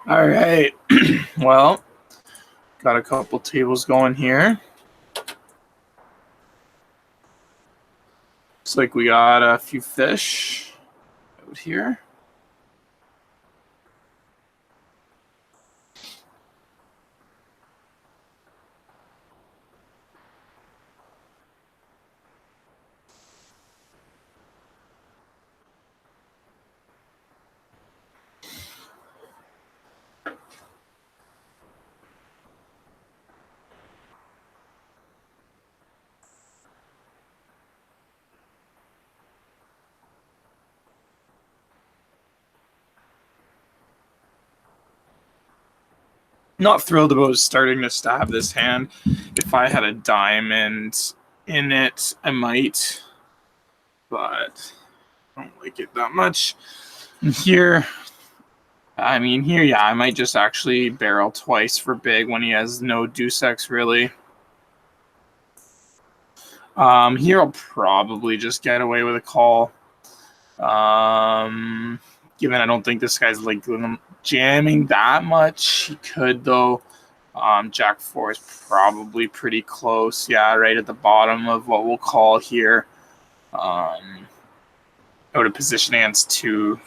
All right. Well, got a couple tables going here. Looks like we got a few fish out here. Not thrilled about starting to stab this hand. If I had a diamond in it, I might, but I don't like it that much. And here, I might just actually barrel twice for big when he has no deuce X really. Here I'll probably just get away with a call. Given I don't think this guy's like jamming that much, he could though. Jack 4 is probably pretty close. Yeah, right at the bottom of what we'll call here. Out of position against two,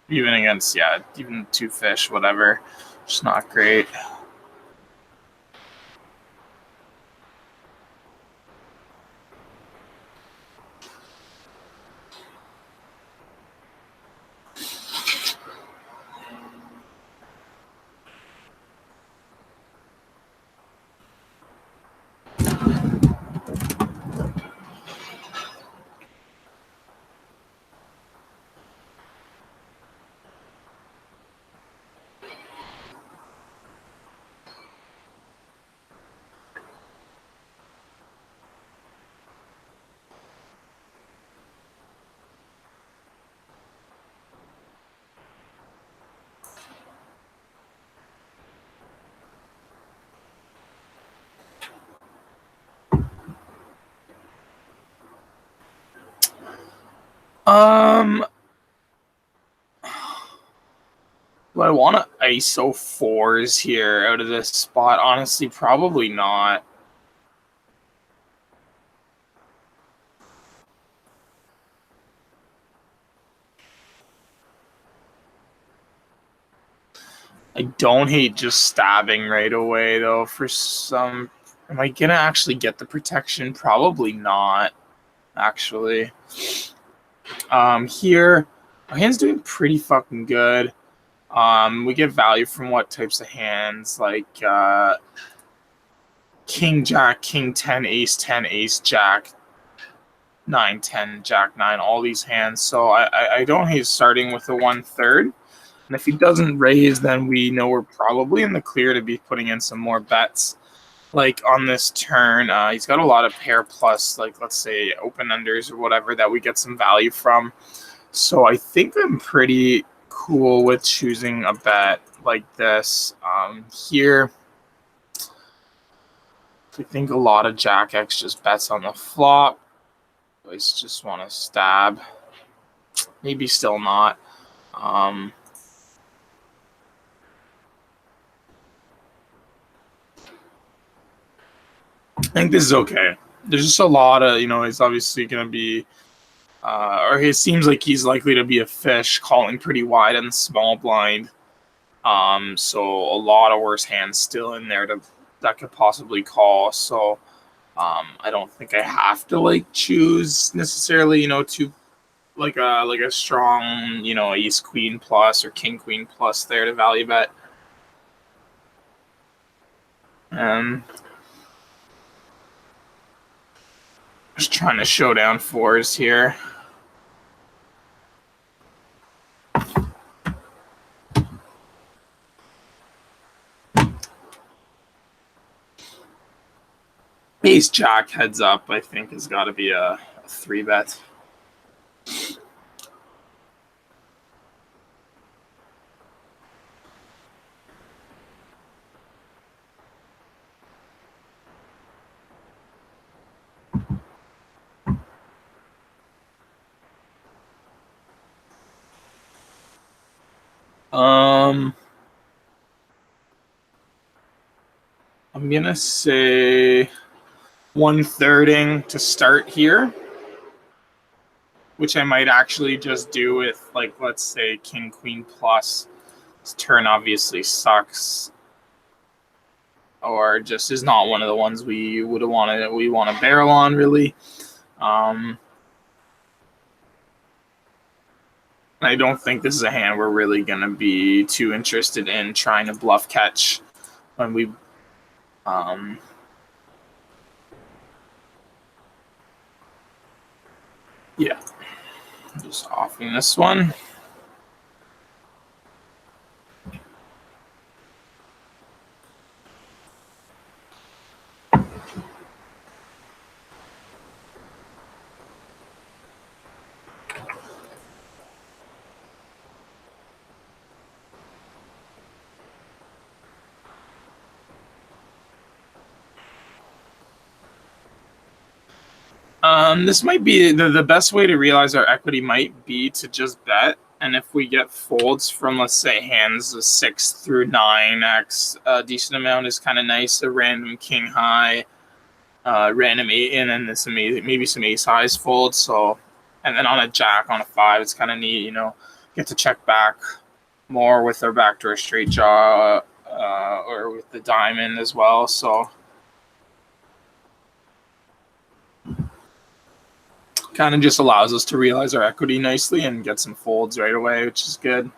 even two fish, whatever. Just not great. Do I want to ISO fours here out of this spot? Honestly, probably not. I don't hate just stabbing right away, though, for some... Am I going to actually get the protection? Probably not, actually. Here, my hand's doing pretty fucking good. We get value from what types of hands, like King, Jack, King 10, Ace 10, Ace, Jack 9, 10, Jack 9, all these hands. So I don't hate starting with a 1/3. And if he doesn't raise, then we know we're probably in the clear to be putting in some more bets. Like on this turn, he's got a lot of pair plus, like let's say open unders or whatever that we get some value from. So I think I'm pretty cool with choosing a bet like this. Here, I think a lot of Jack X just bets on the flop. I just want to stab. Maybe still not. I think this is okay. There's just a lot of, he's obviously going to be, or it seems like he's likely to be a fish calling pretty wide in the small blind. So a lot of worse hands still in there that could possibly call. So I don't think I have to choose necessarily, to like a strong, ace queen plus or king queen plus there to value bet. Just trying to show down fours here. Ace Jack heads up, I think, has got to be a 3-bet. I'm going to say 1/3ing to start here, which I might actually just do with, like, let's say king, queen plus. This turn obviously sucks, or just is not one of the ones we would have wanted. We want to barrel on, really. I don't think this is a hand we're really going to be too interested in trying to bluff catch when we yeah, just offing this one. This might be the best way to realize our equity might be to just bet. And if we get folds from, let's say, hands 6 through 9x, a decent amount is kind of nice. A random king high, random 8 in, and this amazing, maybe some ace highs fold. So, and then on a jack, on a 5, it's kind of neat, you know, get to check back more with our backdoor straight jaw or with the diamond as well. So, kind of just allows us to realize our equity nicely and get some folds right away, which is good.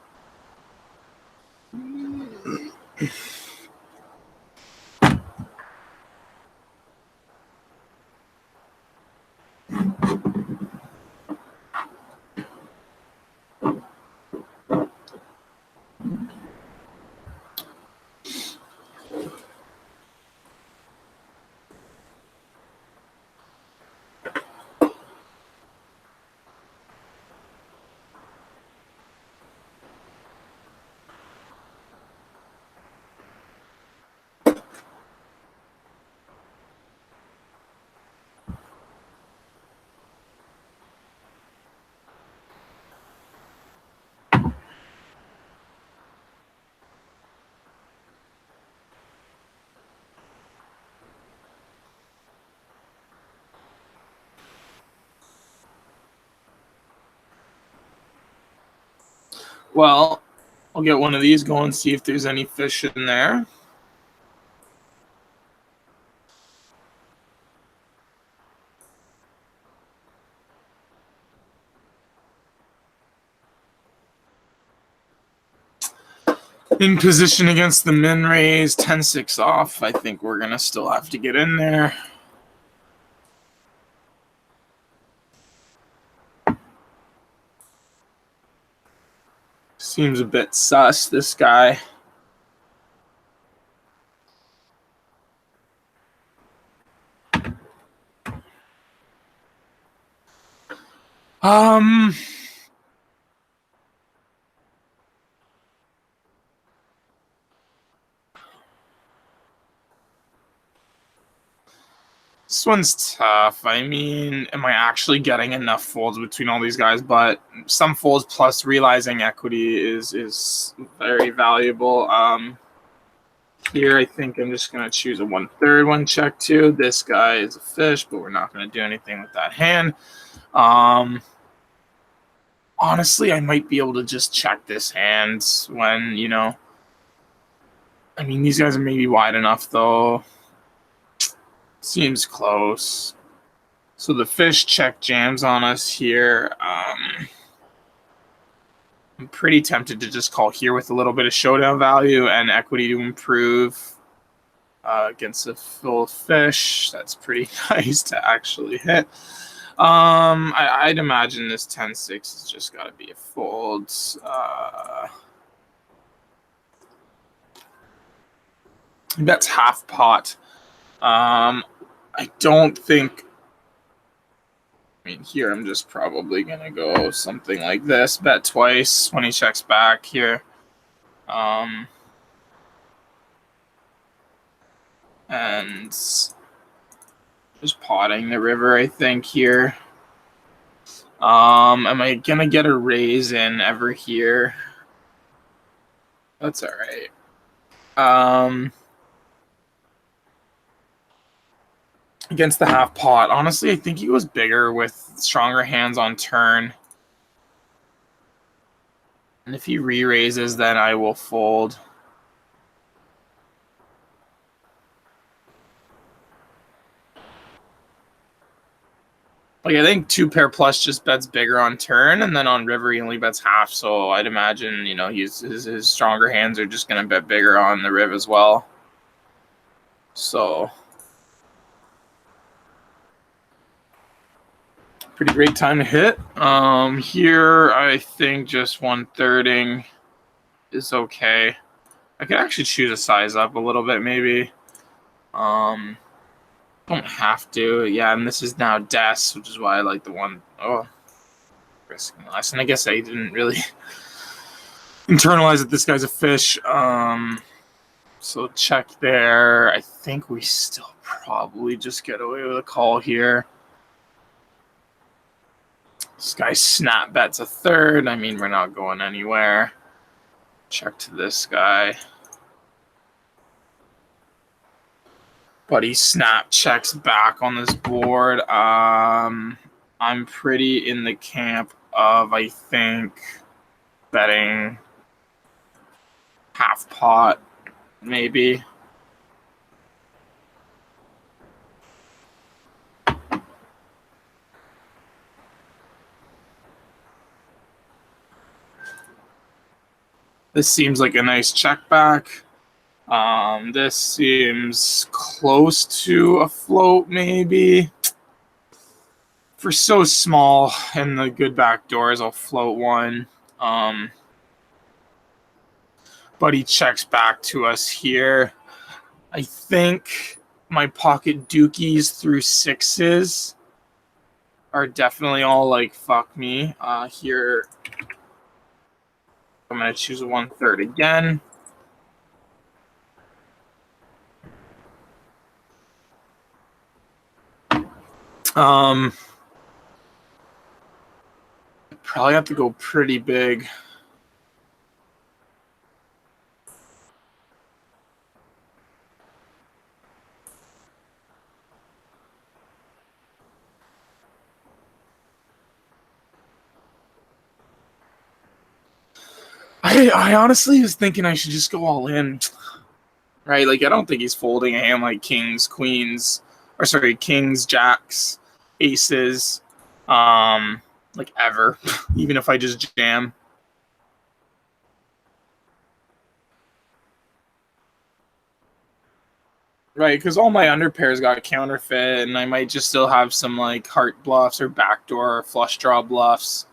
Well, I'll get one of these going, see if there's any fish in there. In position against the min raise, 10-6 off. I think we're going to still have to get in there. Seems a bit sus, this guy. This one's tough. I mean, am I actually getting enough folds between all these guys? But some folds plus realizing equity is very valuable. Here, I think I'm just going to choose a 1/3 one check too. This guy is a fish, but we're not going to do anything with that hand. Honestly, I might be able to just check this hand when, you know, I mean, these guys are maybe wide enough, though. Seems close. So the fish check jams on us here. I'm pretty tempted to just call here with a little bit of showdown value and equity to improve against a full fish. That's pretty nice to actually hit. I'd imagine this 10-6 has just got to be a fold. That's half pot. I don't think. I mean, here I'm just probably going to go something like this. Bet twice when he checks back here. And just potting the river, I think, here. Am I going to get a raise in ever here? That's all right. against the half pot. Honestly, I think he was bigger with stronger hands on turn. And if he re-raises, then I will fold. Like, I think 2 pair plus just bets bigger on turn, and then on river he only bets half. So I'd imagine, you know, his stronger hands are just going to bet bigger on the riv as well. So pretty great time to hit. Here I think just 1/3ing is okay. I could actually choose a size up a little bit, maybe. Don't have to. Yeah, and this is now Des, which is why I like the one. Oh, risking less. And I guess I didn't really internalize that this guy's a fish. So check there. I think we still probably just get away with a call here. This guy snap bets a third. I mean, we're not going anywhere. Check to this guy. But he snap checks back on this board. I'm pretty in the camp of, I think, betting half pot, maybe. This seems like a nice check back. This seems close to a float, maybe. For so small and the good back doors, I'll float one. But he checks back to us here. I think my pocket dookies through sixes are definitely all like, fuck me. Here, I'm going to choose a 1/3 again. Probably have to go pretty big. I honestly was thinking I should just go all in. Right? Like, I don't think he's folding a hand like kings, queens, or sorry, kings, jacks, aces, like ever, even if I just jam. Right, because all my underpairs got counterfeit, and I might just still have some like heart bluffs or backdoor or flush draw bluffs.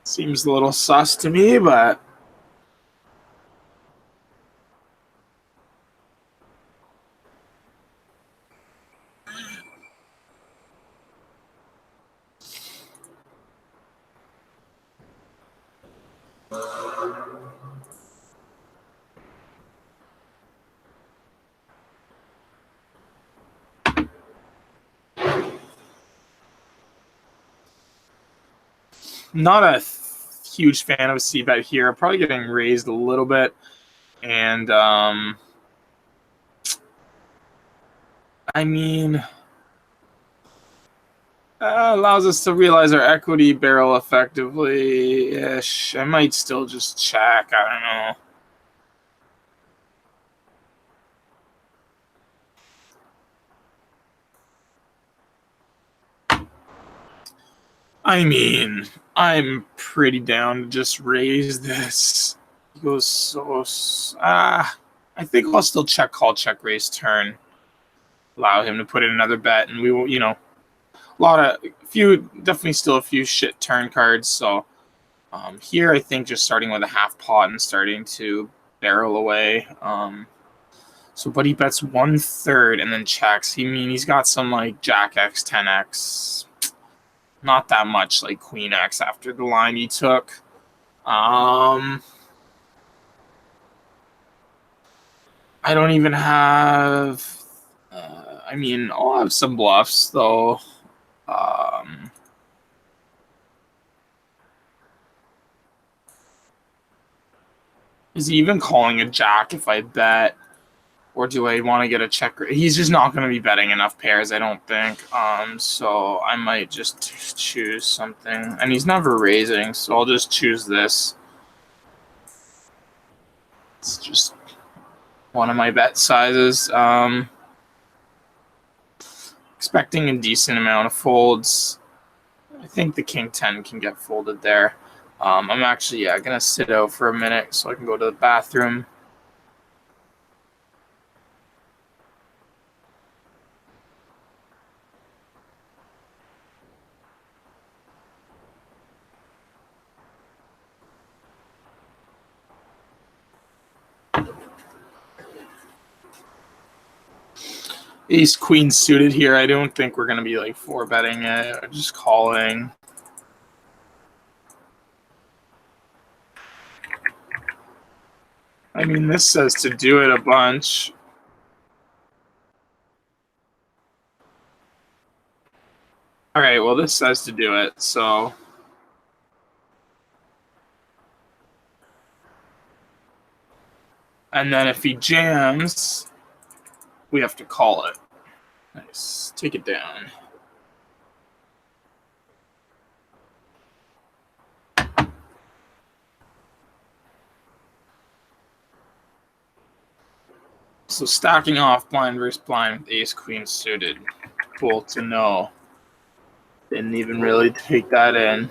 Seems a little sus to me, but not a huge fan of a C bet here. Probably getting raised a little bit, and I mean, allows us to realize our equity barrel effectively ish. I might still just check. I don't know. I mean, I'm pretty down to just raise this. He goes I think I'll still check call, check raise turn. Allow him to put in another bet, and we will, definitely still a few shit turn cards. So here, I think just starting with a half pot and starting to barrel away. But he bets 1/3 and then checks. He's got some like Jack X, 10X, not that much like Queen X after the line he took. I don't even have. I'll have some bluffs though. Is he even calling a jack if I bet? Or do I want to get a check? He's just not going to be betting enough pairs, I don't think. So I might just choose something. And he's never raising, so I'll just choose this. It's just one of my bet sizes. Expecting a decent amount of folds. I think the king 10 can get folded there. I'm actually, going to sit out for a minute so I can go to the bathroom. Ace queen suited here. I don't think we're going to be like 4-betting it. Just calling. This says to do it a bunch. All right, well, this says to do it, so. And then if he jams, we have to call it. Nice. Take it down. So stacking off blind versus blind with ace queen suited. Cool to know. Didn't even really take that in.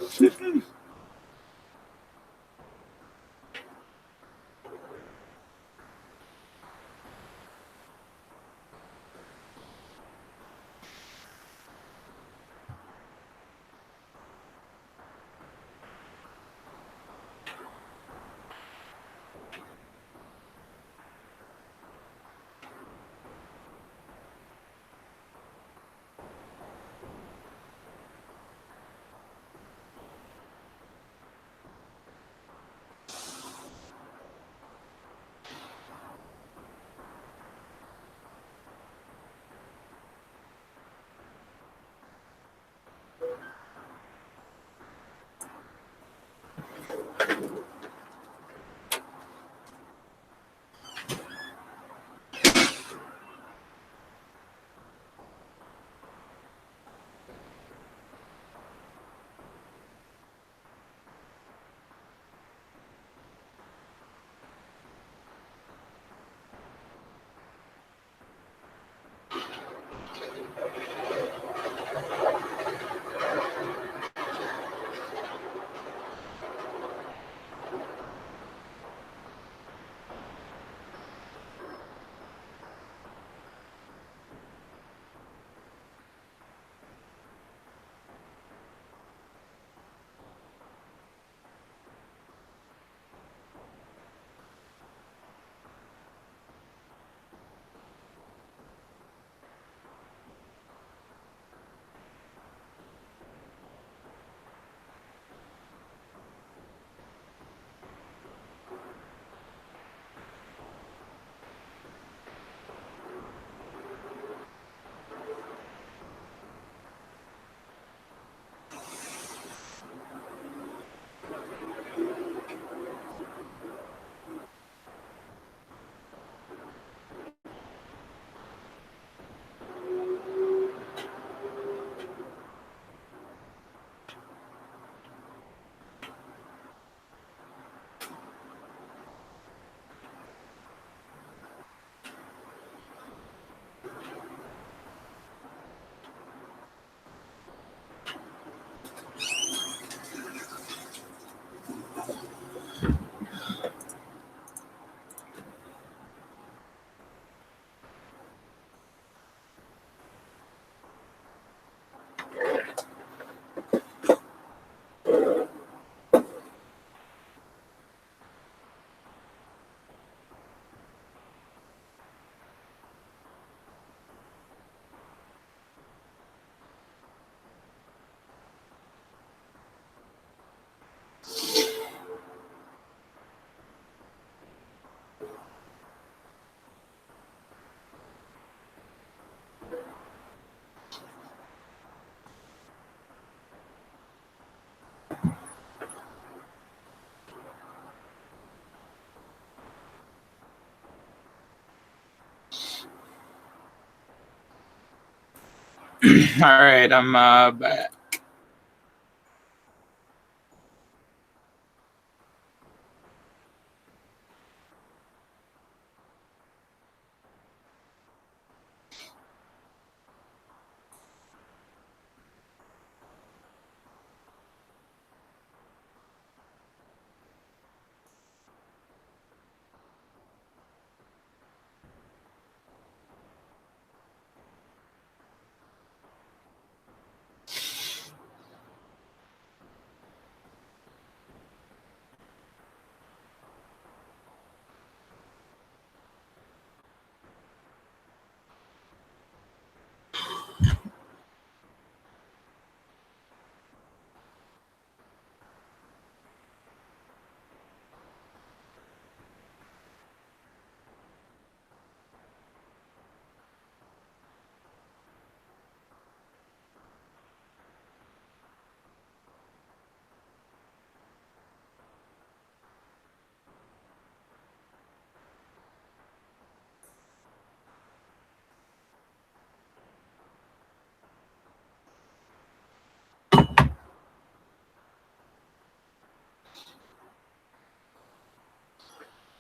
All right, I'm back.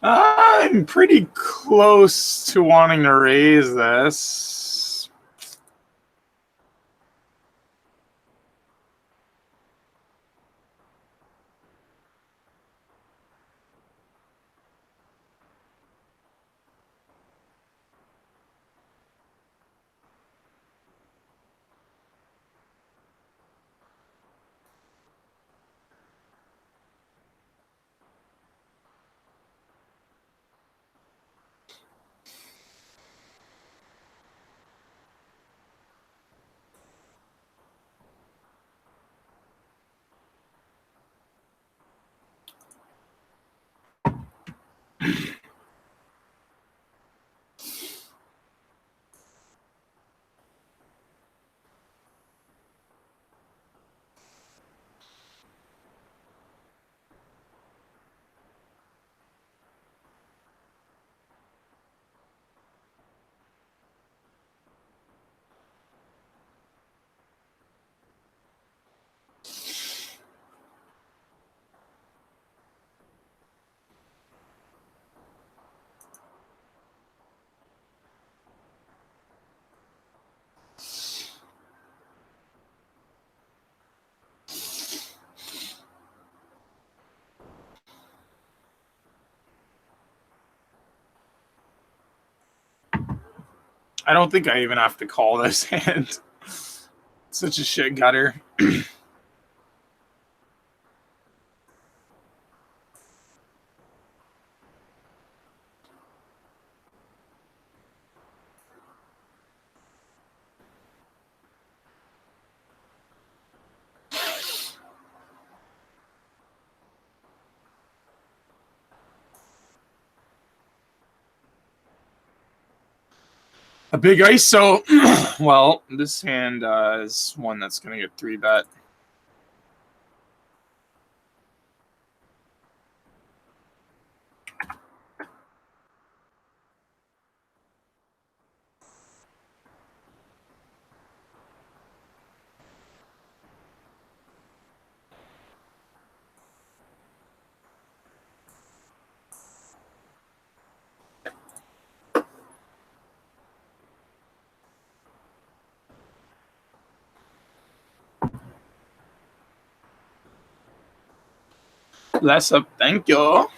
I'm pretty close to wanting to raise this. I don't think I even have to call this hand. Such a shit gutter. A big ISO. Well, this hand is one that's going to get 3-bet. Less up, thank you.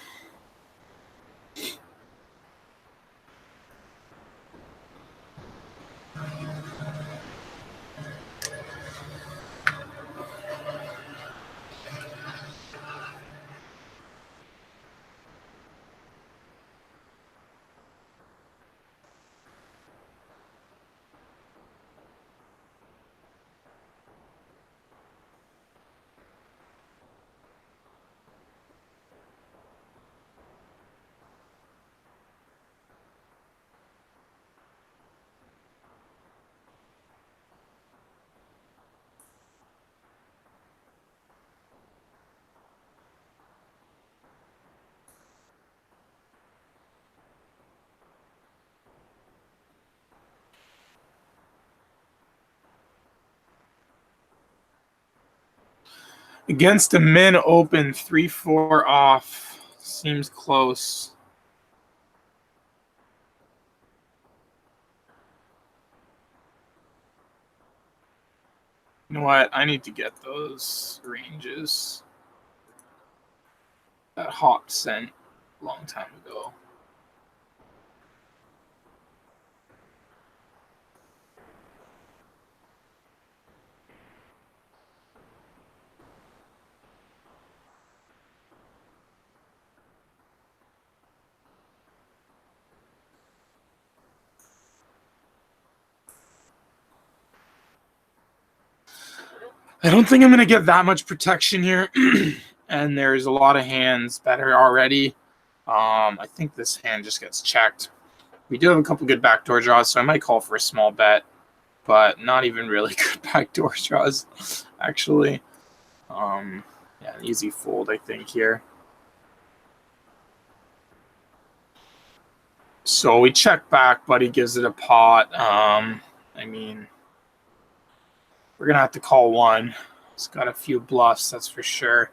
Against a min open, 3-4 off. Seems close. You know what? I need to get those ranges. That Hawk sent a long time ago. I don't think I'm going to get that much protection here. And there's a lot of hands better already. I think this hand just gets checked. We do have a couple good backdoor draws, so I might call for a small bet, but not even really good backdoor draws, actually. Yeah, an easy fold, I think, here. So we check back, but he gives it a pot. I mean, we're going to have to call one. It's got a few bluffs, that's for sure.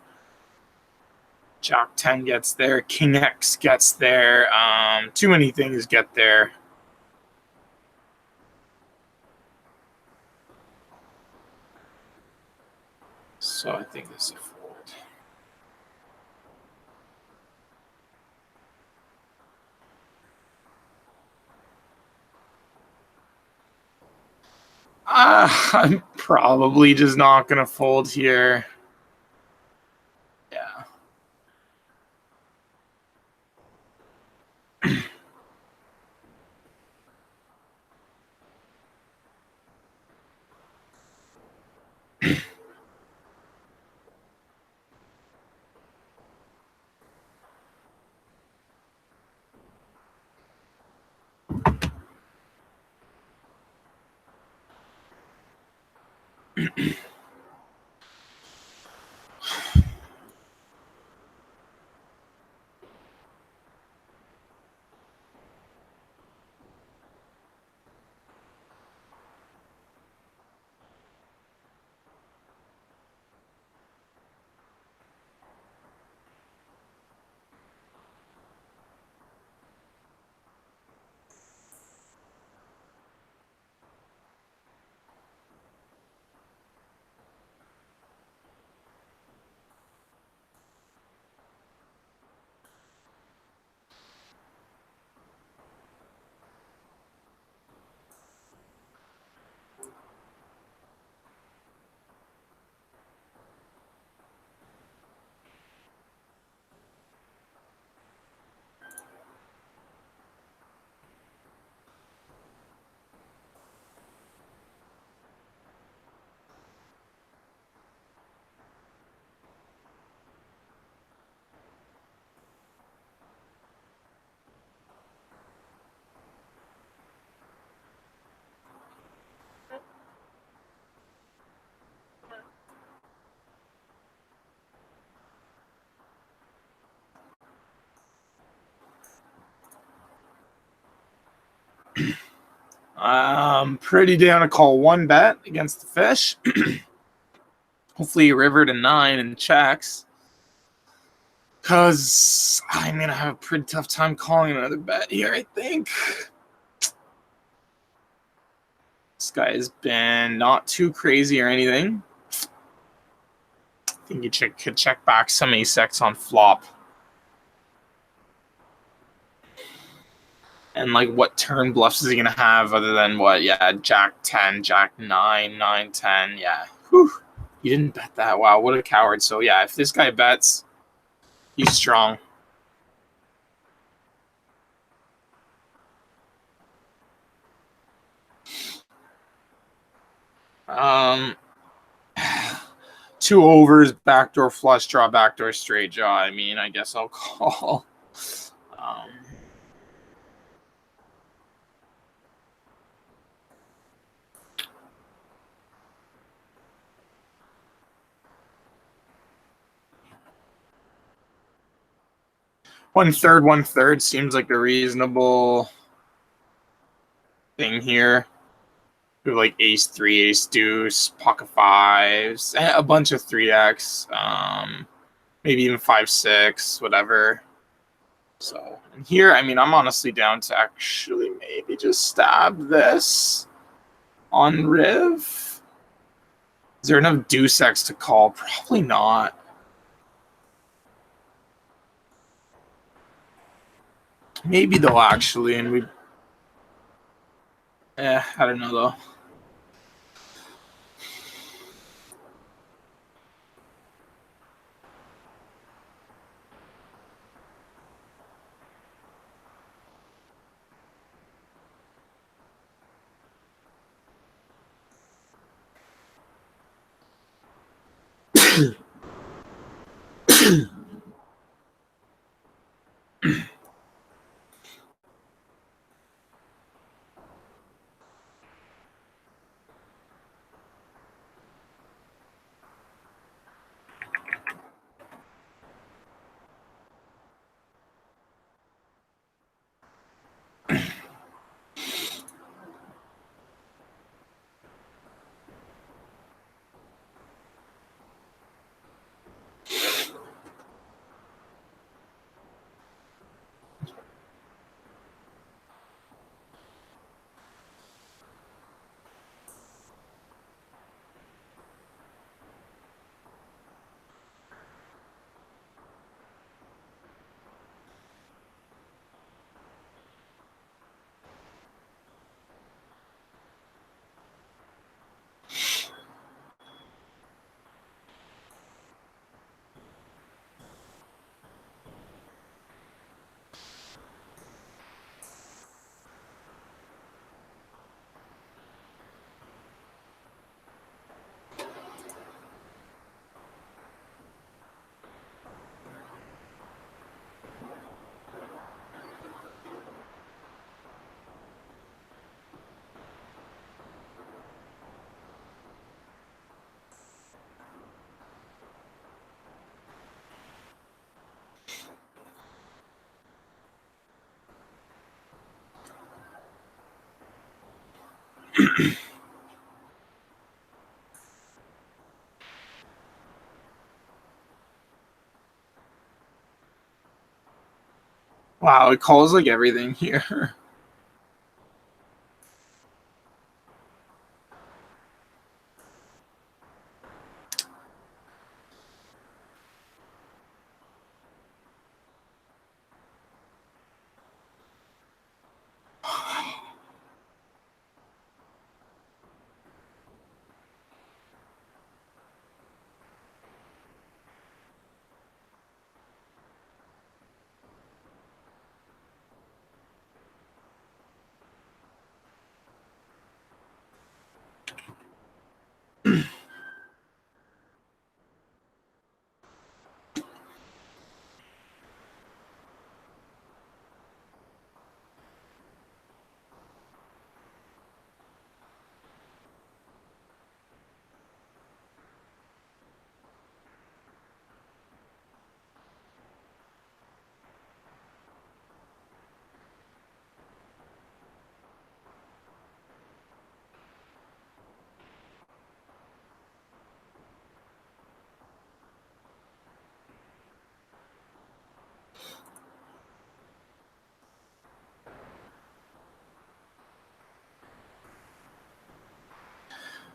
Jack 10 gets there. King X gets there. Too many things get there. So I think this is a fold. I'm probably just not going to fold here. Yeah. Pretty down to call one bet against the fish. Hopefully river to 9 and checks. Because I'm going to have a pretty tough time calling another bet here, I think. This guy has been not too crazy or anything. I think you could check back some ace-x on flop. And, like, what turn bluffs is he going to have other than what? Yeah, Jack 10, Jack 9, 9, 10. Yeah. Whew. You didn't bet that. Wow, what a coward. So, yeah, if this guy bets, he's strong. Two overs, backdoor flush draw, backdoor straight draw. I mean, I guess I'll call. 1/3, 1/3 seems like a reasonable thing here. We have like ace three, ace deuce, pocket fives, and a bunch of 3x, maybe even 5-6, whatever. So and here, I mean, I'm honestly down to actually maybe just stab this on Riv. Is there enough deuce X to call? Probably not. Maybe though, actually, and we. I don't know though. Wow, it calls like everything here.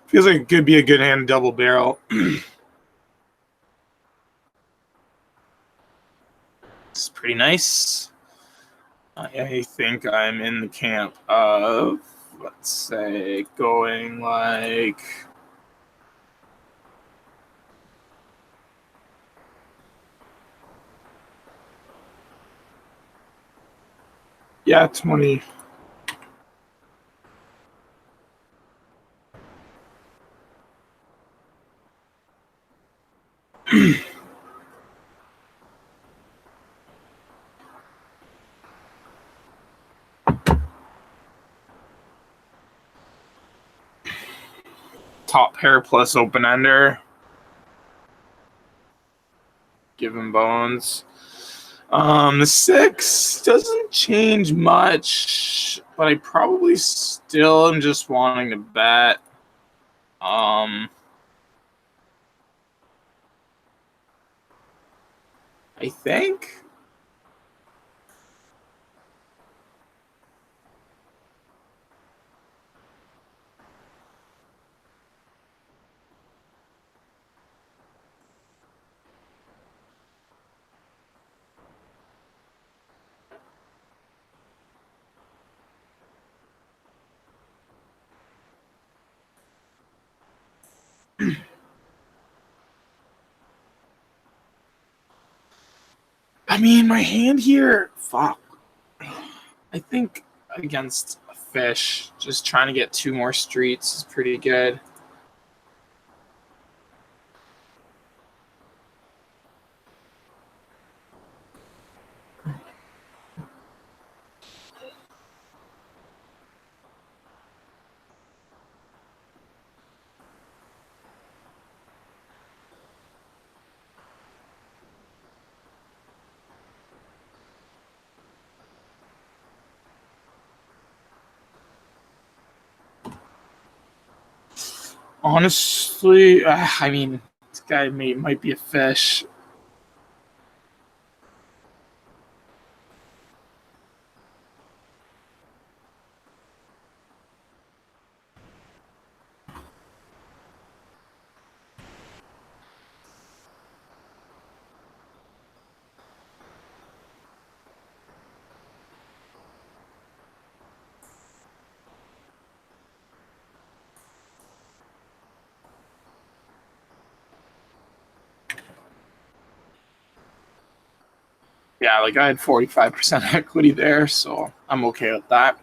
Feels like it could be a good hand double barrel. It's pretty nice. I think I'm in the camp of, let's say, going like. Yeah, 20. Top pair plus open ender. Give him bones. The 6 doesn't change much, but I probably still am just wanting to bet. I think. I mean, my hand here, fuck. I think against a fish, just trying to get 2 more streets is pretty good. Honestly, I mean, this guy might be a fish. Yeah, like I had 45% equity there, so I'm okay with that.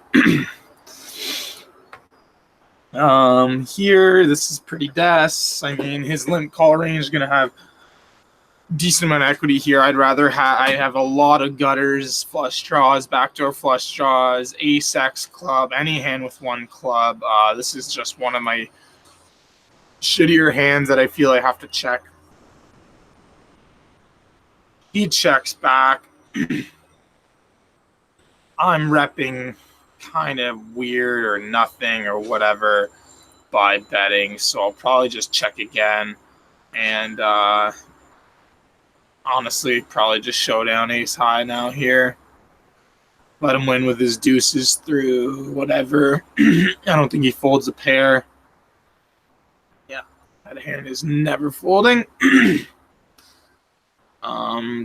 Here, this is pretty des. I mean, his limp call range is gonna have decent amount of equity here. I have a lot of gutters, flush draws, backdoor flush draws, ace X club, any hand with 1 club. This is just one of my shittier hands that I feel I have to check. He checks back. I'm repping kind of weird or nothing or whatever by betting, so I'll probably just check again. And honestly, probably just showdown ace high now here. Let him win with his deuces through whatever. I don't think he folds a pair. Yeah, that hand is never folding.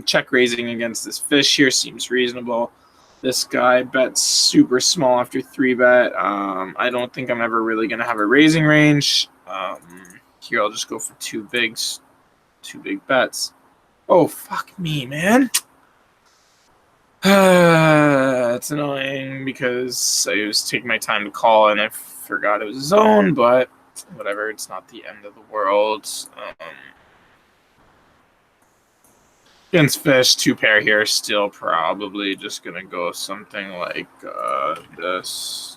Check raising against this fish here seems reasonable. This guy bets super small after 3-bet. I don't think I'm ever really going to have a raising range. Here I'll just go for 2 big bets. Oh, fuck me, man. It's annoying because I was taking my time to call and I forgot it was zone, but whatever. It's not the end of the world. Against fish, 2 pair here, still probably just going to go something like this.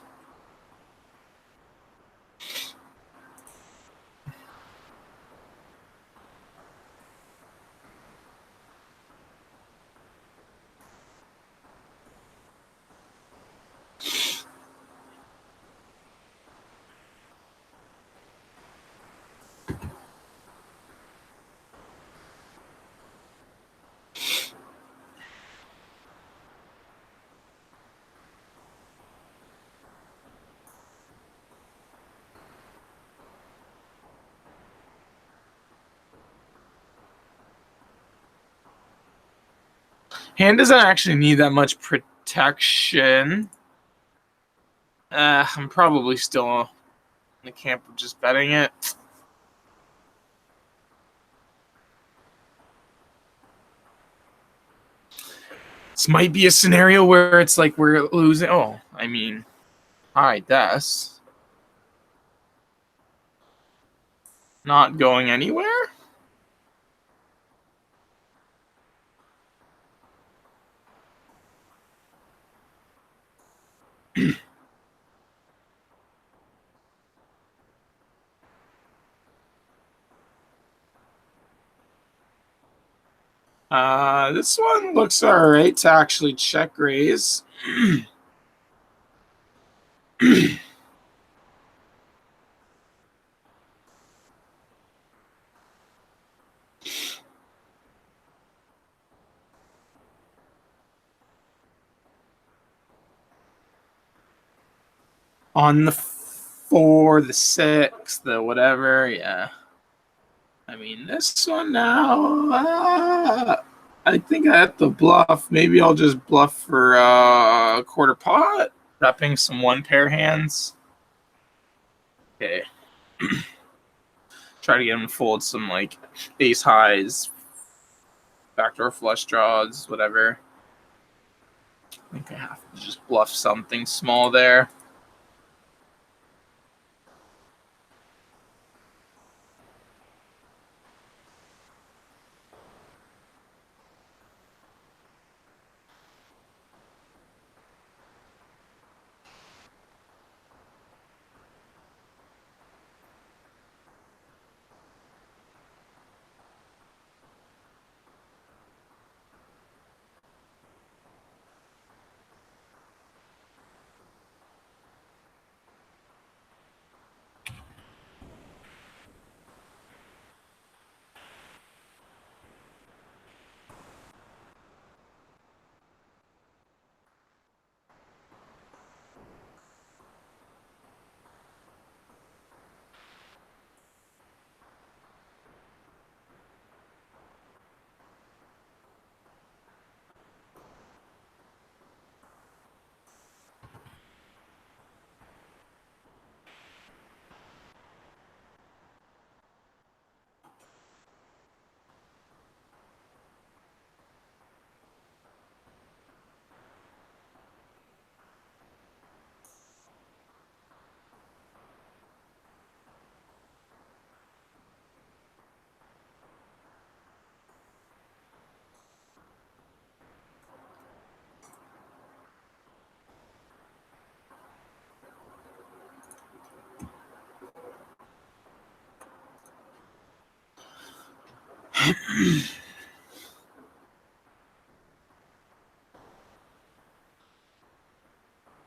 Hand doesn't actually need that much protection. I'm probably still in the camp of just betting it. This might be a scenario where it's like we're losing. Oh, I mean, hi, Des. Not going anywhere? This one looks all right to actually check raise. On the 4, the 6, the whatever, yeah. I mean, this one now, I think I have to bluff. Maybe I'll just bluff for a quarter pot, repping some one pair hands. Okay. Try to get him to fold some like ace highs, backdoor flush draws, whatever. I think I have to just bluff something small there.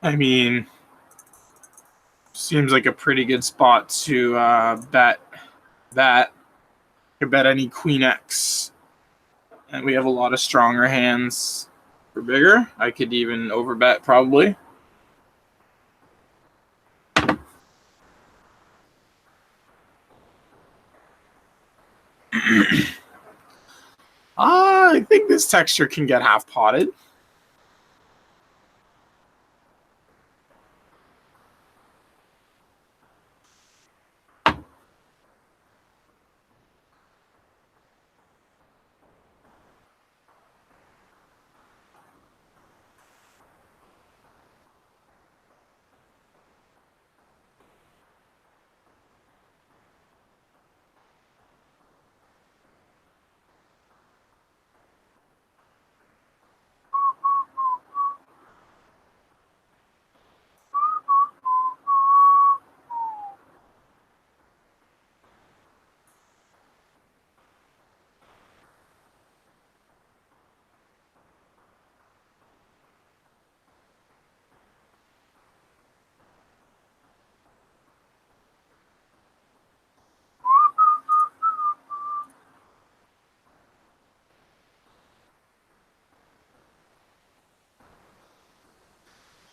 I mean, seems like a pretty good spot to bet that. Could bet any queen X, and we have a lot of stronger hands for bigger. I could even overbet probably. I think this texture can get half potted.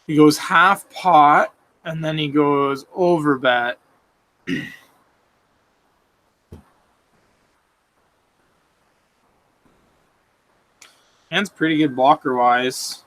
He goes half pot, and then he goes over bet. Hand's pretty good blocker wise.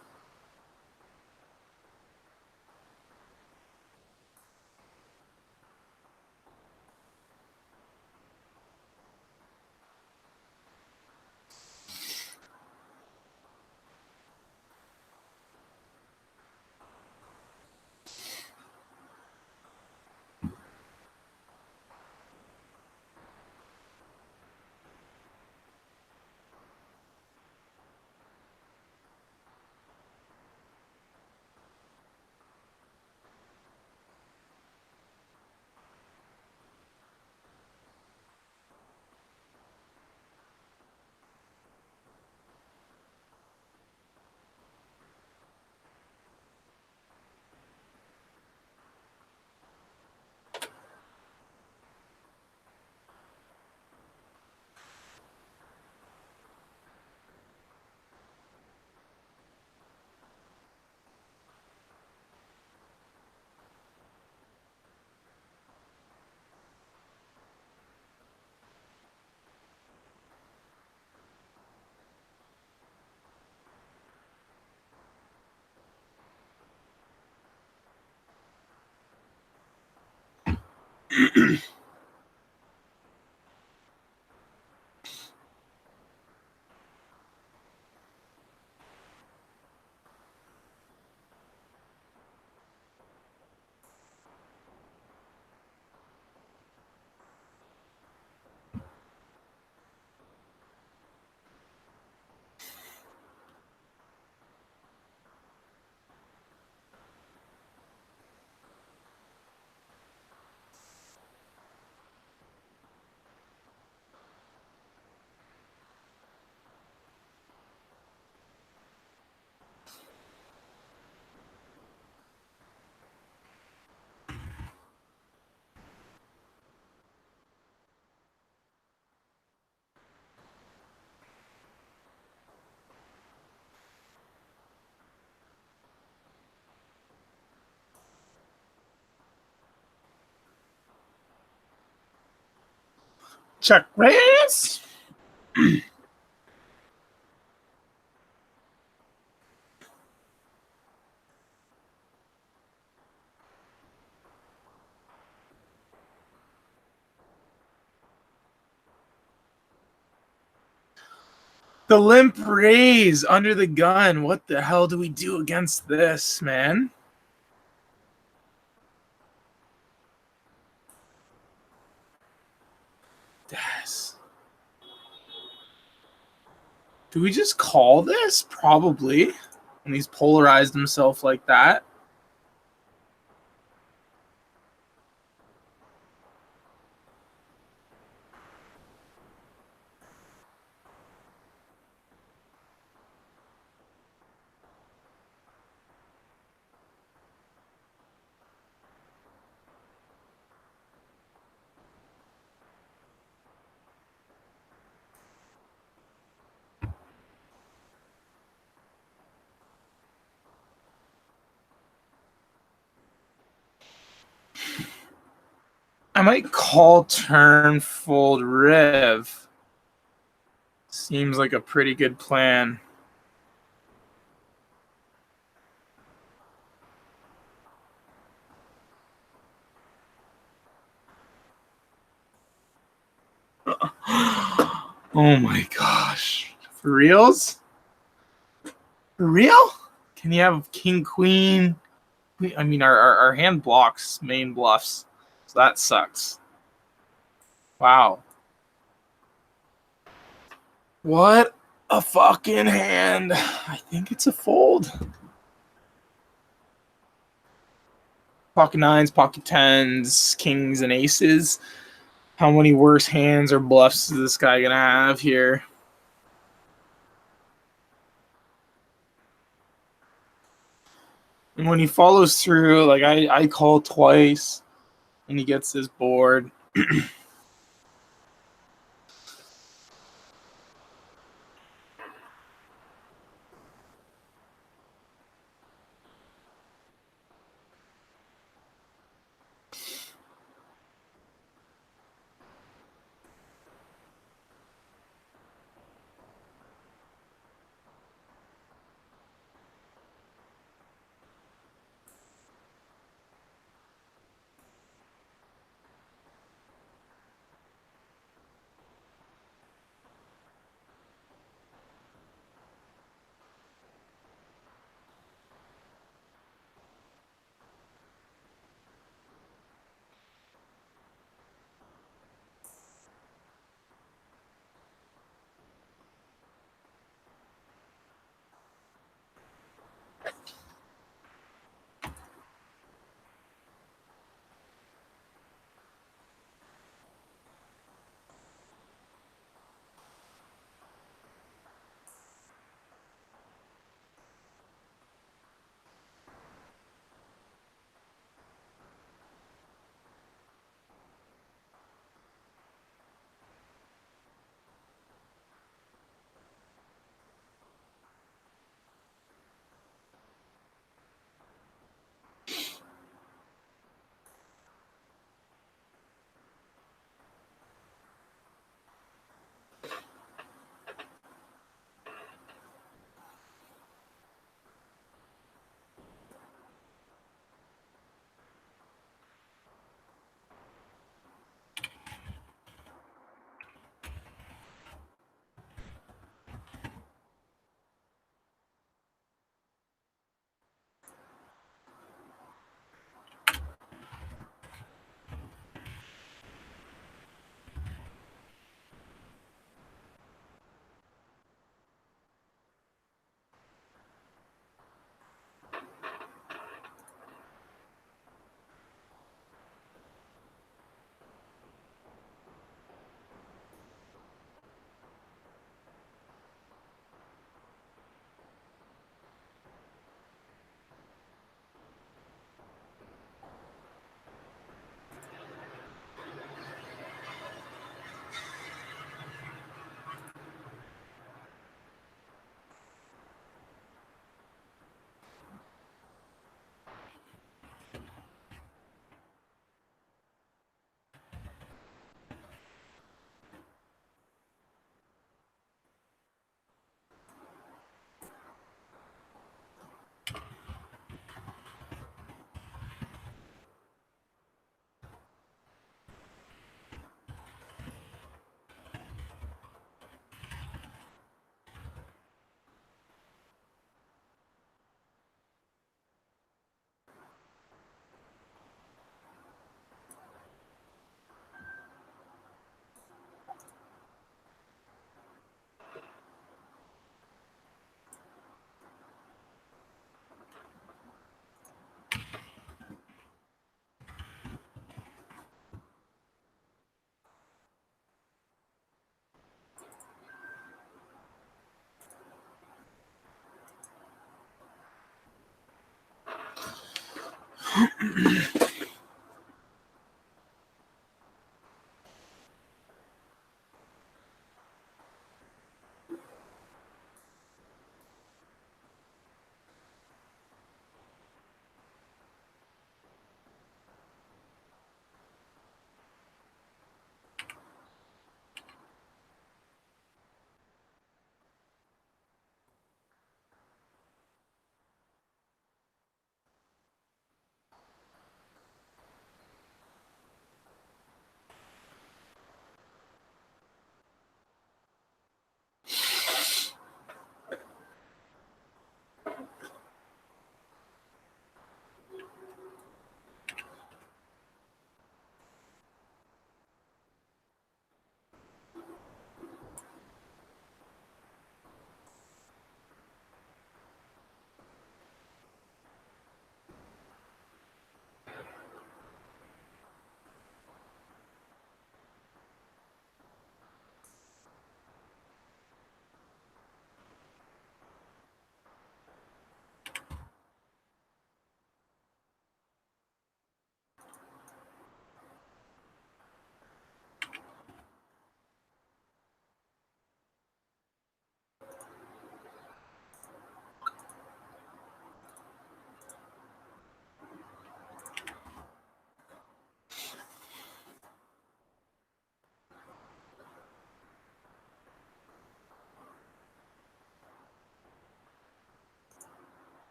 Check raise. The limp raise under the gun. What the hell do we do against this, man? Yes. Do we just call this? Probably. When he's polarized himself like that. I might call turn fold Riv. Seems like a pretty good plan. Oh my gosh. For reals? For real? Can you have king, queen? I mean, our hand blocks main bluffs. So that sucks. Wow. What a fucking hand. I think it's a fold. Pocket nines, pocket tens, kings, and aces. How many worse hands or bluffs is this guy gonna have here? And when he follows through, like I call twice and he gets his board.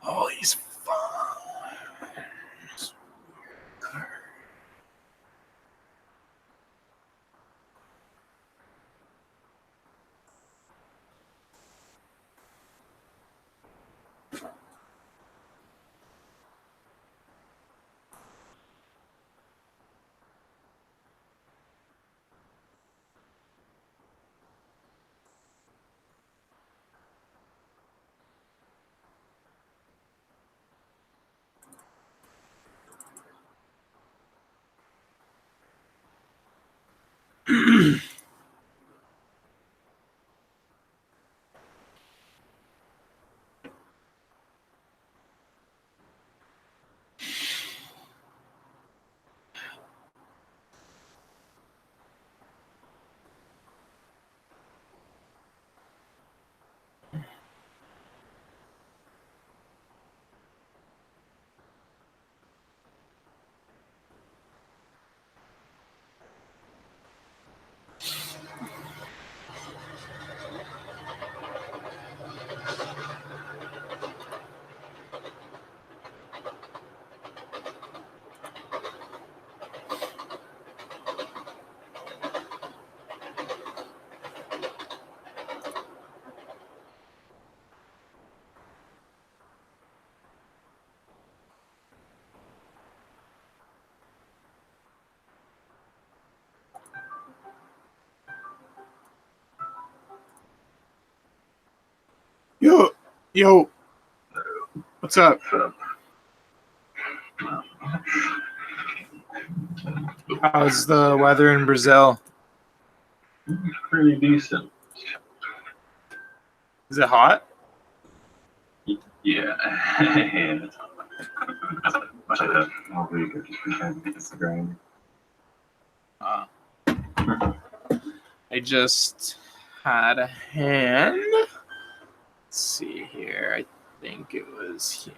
Oh, he's fun. Yo, what's up? How's the weather in Brazil? Pretty decent. Is it hot? Yeah. All week I've just been trying to get Instagram. I just had a hand. Let's see here. I think it was here.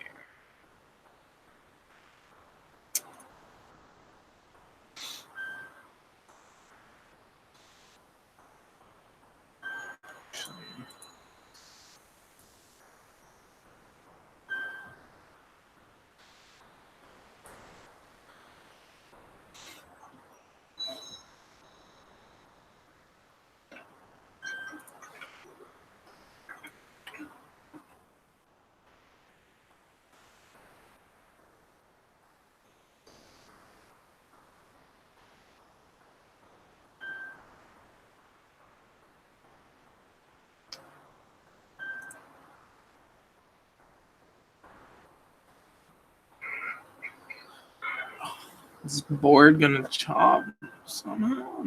Is this board gonna chop somehow?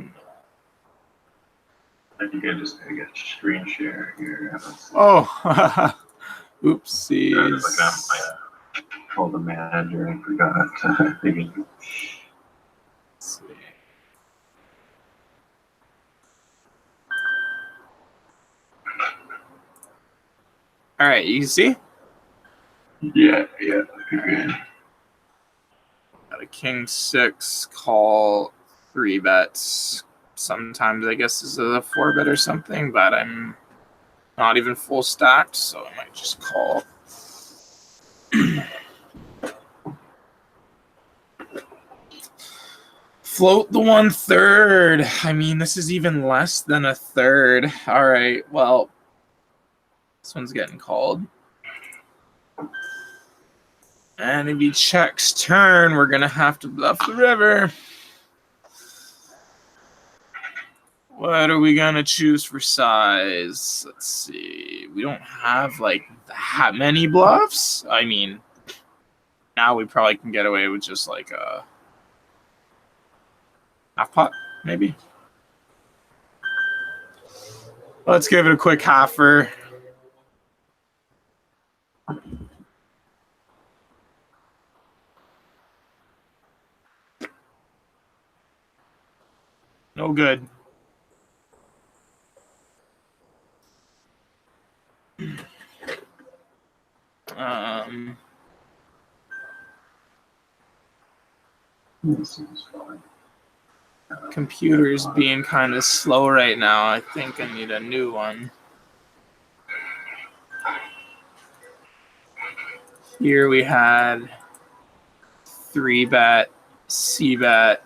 I think I just gotta get screen share here. Oh, Look oopsies. I told the manager and forgot. Maybe. Let's see. All right, you can see? Yeah, good. Got a king 6 call 3 bets. Sometimes I guess this is a 4 bet or something, but I'm not even full stacked, so I might just call. Float the 1/3. I mean, this is even less than a third. All right, well, this one's getting called. And if he checks turn, we're going to have to bluff the river. What are we going to choose for size? Let's see. We don't have, like, that many bluffs. I mean, now we probably can get away with just, like, a half pot, maybe. Let's give it a quick halfer. No good. This seems fine. Computer's being kind of slow right now. I think I need a new one. Here we had 3 bet, C bet.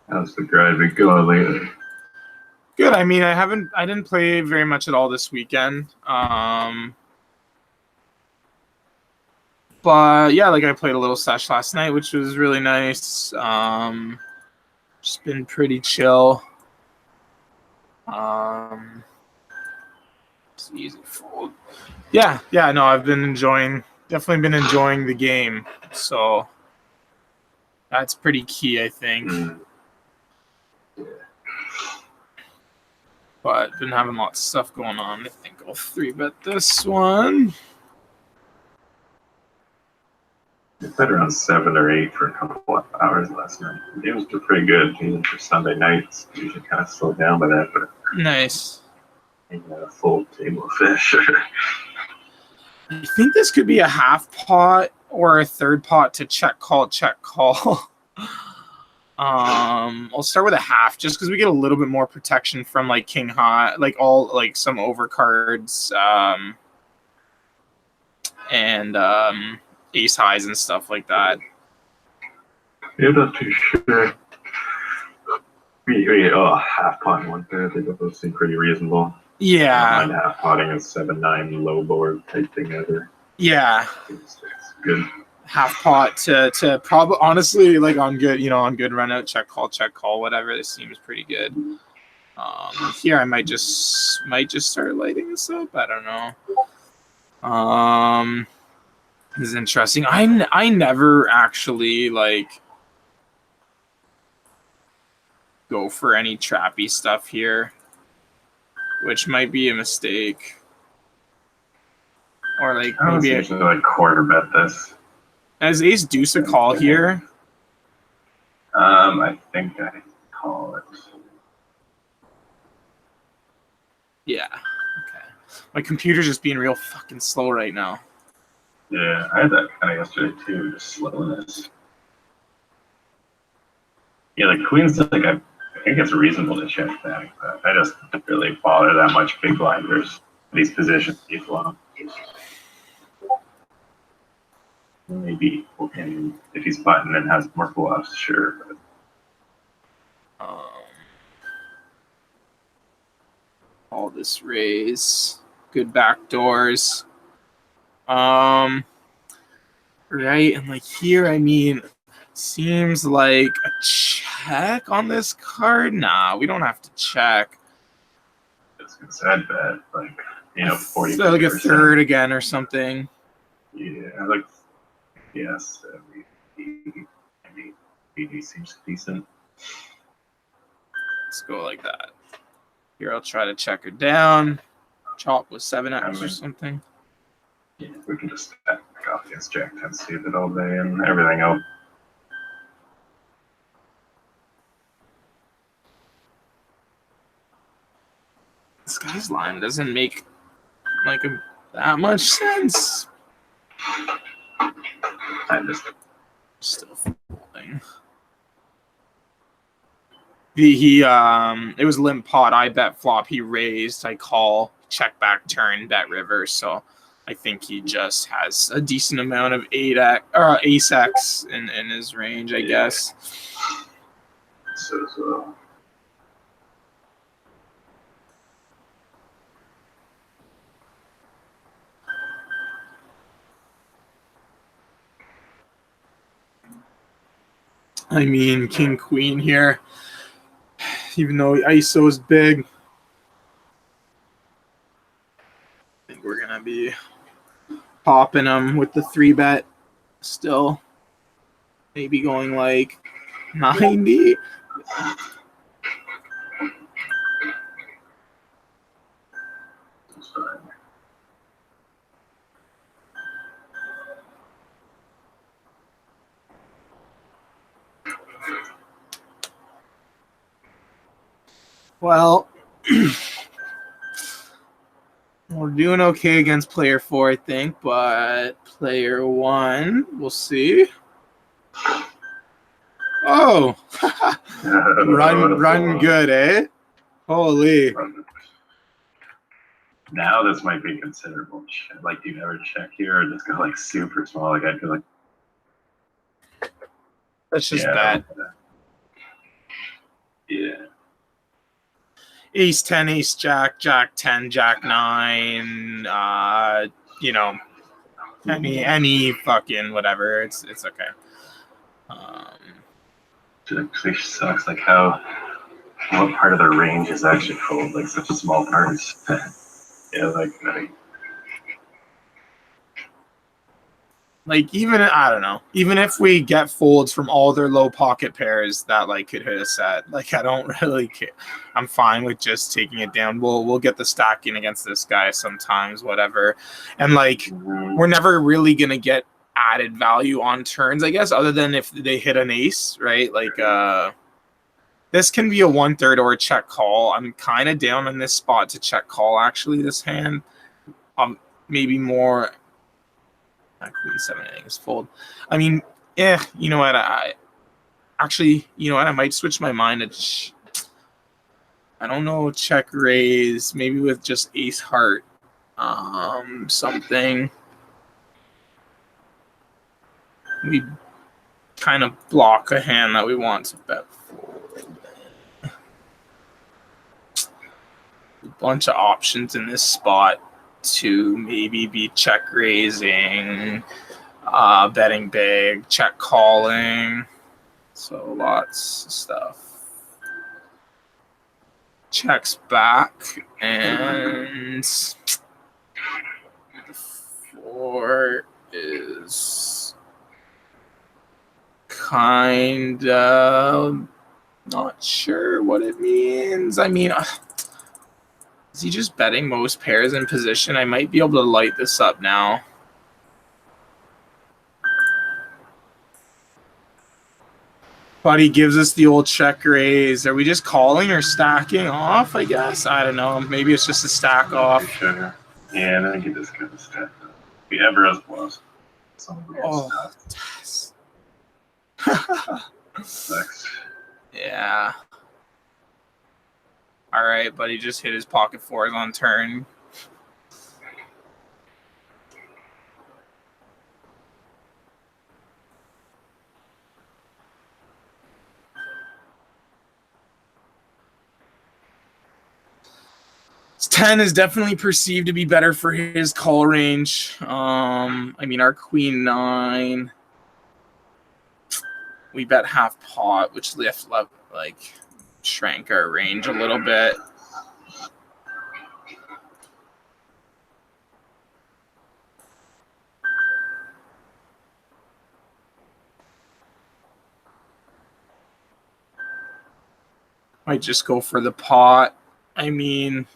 How's the grind been going lately? Good. I mean, I didn't play very much at all this weekend. But yeah, like I played a little sesh last night, which was really nice. Just been pretty chill. It's easy fold. Yeah, no, I've been definitely been enjoying the game. So that's pretty key, I think. But been having lots of stuff going on. I think I'll 3-bet this one. I played around 7 or 8 for a couple of hours last night. The games were pretty good, even for Sunday nights. Usually kind of slowed down by that, but Nice. a full table of fish. I think this could be a half pot or a third pot to check call. I'll start with a half just because we get a little bit more protection from like king high, like all like some overcards, and ace highs and stuff like that. I'm not too sure. Half pot and 1/3. They both seem pretty reasonable. Yeah. And half potting a 7-9 low board type thing either. Yeah. It's good. Half pot to probably honestly like on good run out check call whatever. This seems pretty good. Here I might just start lighting this up. I don't know. This is interesting. I never actually like go for any trappy stuff here, which might be a mistake. Or like I maybe usually like quarter bet this. As ace deuce a call here. I think I call it. Yeah. Okay. My computer's just being real fucking slow right now. Yeah, I had that kind of yesterday too, just slowness. Yeah, the queen's like I think it's reasonable to check back, but I just don't really bother that much big blinders. These positions be flop. Maybe if he's button and has more bluffs, sure. But all this raise, good back doors. Right, and like here, I mean, seems like a check on this card. Nah, we don't have to check. it's a sad bet, like 40. So like a third again or something. Yeah, like yes, maybe seems decent. Let's go like that. Here, I'll try to check her down. Chop with 7x or something. Yeah, we can just stack off against Jack 10 suited all day and everything else. This guy's line doesn't make like that much sense. I'm just Still folding. It was limp pot. I bet flop. He raised. I call. Check back turn. Bet river. So I think he just has a decent amount of ace X in his range. I guess. So. I mean, king queen here. Even though ISO is big, I think we're gonna be popping him with the 3-bet still. Maybe going like 90. Well, we're doing okay against player 4, I think, but player 1, we'll see. Oh, run good, eh? Holy. Now this might be considerable. Like, do you ever check here or just go like super small? Like, I feel like that's just bad. Yeah. Ace 10, ace jack, jack 10, jack 9, any fucking whatever. It's okay. It actually sucks like what part of the range is actually cold, like such small parts. Yeah, like even I don't know, even if we get folds from all their low pocket pairs that like could hit a set, like I don't really care. I'm fine with just taking it down. We'll get the stacking against this guy sometimes, whatever. And like we're never really gonna get added value on turns, I guess, other than if they hit an ace, right? Like this can be a 1/3 or a check call. I'm kind of down in this spot to check call actually this hand. Maybe more. Queen 7 is fold. I mean, you know what? I might switch my mind. I don't know. Check raise, maybe with just ace heart, something. We kind of block a hand that we want to bet fold. A bunch of options in this spot to maybe be check raising, betting big, check calling. So lots of stuff. Checks back, and the 4 is kind of not sure what it means. I mean, is he just betting most pairs in position? I might be able to light this up now. But he gives us the old check raise. Are we just calling or stacking off, I guess? I don't know. Maybe it's just a stack off. Sure. Yeah, and then I get this kind of stack up. If he ever has bluffs. Tess. Sucks. Yeah. All right, but he just hit his pocket fours on turn. His 10 is definitely perceived to be better for his call range. I mean, our queen 9, we bet half pot, which shrank our range a little bit. Might just go for the pot. I mean,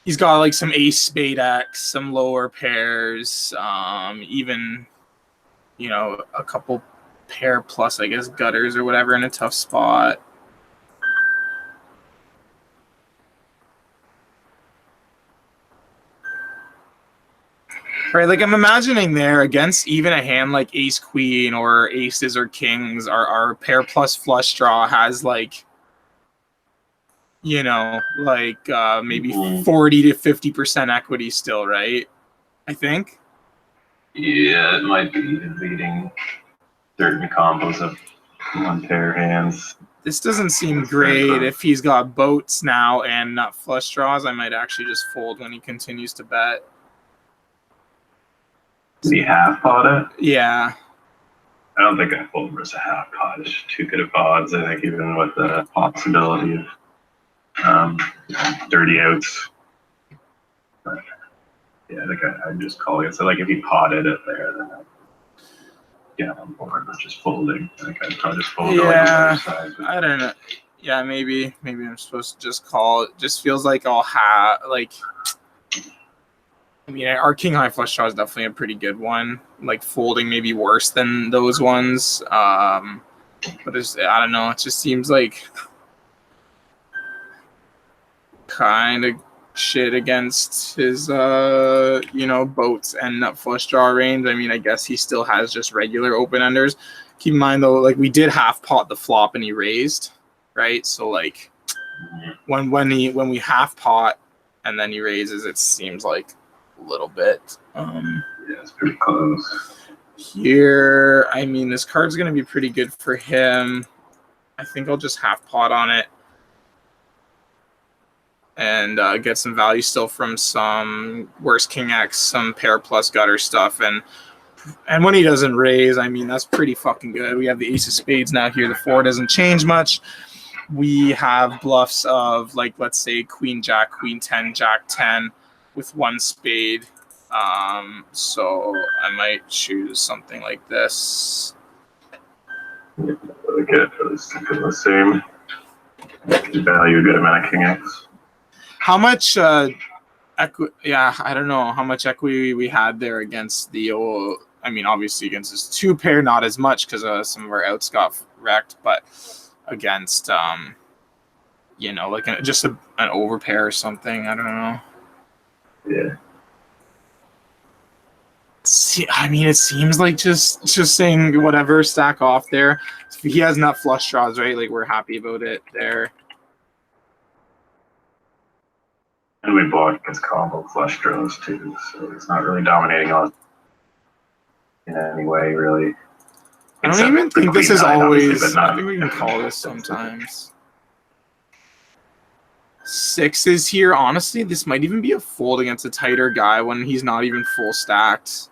he's got like some ace spade X, some lower pairs, even, a couple pair plus, I guess, gutters or whatever in a tough spot. Right, like I'm imagining there against even a hand like ace queen or aces or kings, our pair plus flush draw has like, maybe 40 to 50% equity still, right? I think. Yeah, it might be leading certain combos of one pair hands. This doesn't seem great. If he's got boats now and nut flush draws, I might actually just fold when he continues to bet. Did he half pot it? Yeah. I don't think I fold versus a half pot. It's too good of odds. I think even with the possibility of dirty outs. But yeah, I think I'm just calling it. So like if he potted it there, then I'm bored with just folding. I think I'd probably just fold. Yeah, side, I don't know. Yeah, maybe I'm supposed to just call. It just feels like I'll have like. I mean, our king high flush draw is definitely a pretty good one. Like folding maybe worse than those ones. But I don't know. It just seems like kind of shit against his boats and nut flush draw range. I mean, I guess he still has just regular open enders. Keep in mind though, like we did half pot the flop and he raised, right? So like when we half pot and then he raises, it seems like a little bit. Yeah, it's pretty close. Here, I mean, this card's gonna be pretty good for him. I think I'll just half pot on it and get some value still from some worse king X, some pair plus gutter stuff, and when he doesn't raise, I mean that's pretty fucking good. We have the ace of spades now here. The 4 doesn't change much. We have bluffs of like let's say queen jack, queen 10, jack 10 with one spade. So I might choose something like this. Yeah, really good for this. The same value, a good amount of king X. How much equity? Yeah, I don't know how much equity we had there against the old. I mean, obviously against this 2 pair, not as much because some of our outs got wrecked, but against like just an overpair or something. I don't know. Yeah. See, I mean, it seems like just saying whatever, stack off there. He has nut flush draws, right? Like we're happy about it there. And we block his combo flush draws too, so it's not really dominating us in any way, really. I don't even think this is always. I think we can call this sometimes. 6s here. Honestly, this might even be a fold against a tighter guy when he's not even full stacked.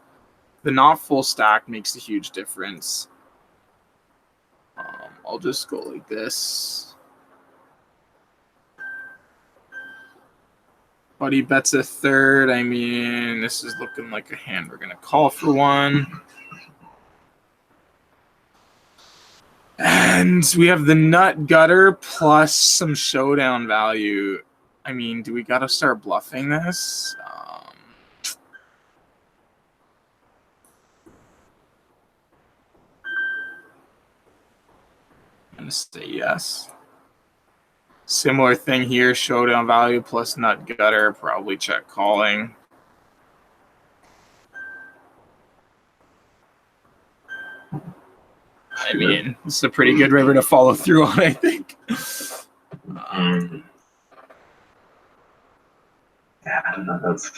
The not full stack makes a huge difference. I'll just go like this. But he bets a third. I mean, this is looking like a hand we're going to call for one. And we have the nut gutter plus some showdown value. I mean, do we got to start bluffing this? I'm going to say yes. Similar thing here, showdown value plus nut gutter, probably check calling. I mean, it's a pretty good river to follow through on, I think. Yeah, I don't know. That's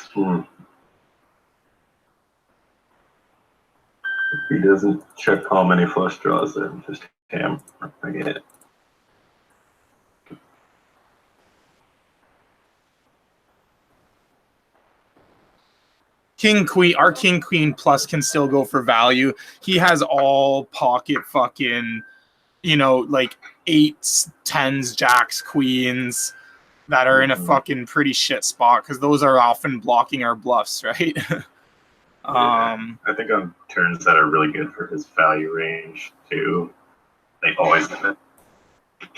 if he doesn't check how many flush draws, then just hammer it. King Queen, our King Queen plus can still go for value. He has all pocket fucking, you know, like 8s, 10s, jacks, queens that are in a fucking pretty shit spot because those are often blocking our bluffs, right? I think on turns that are really good for his value range too, they always end up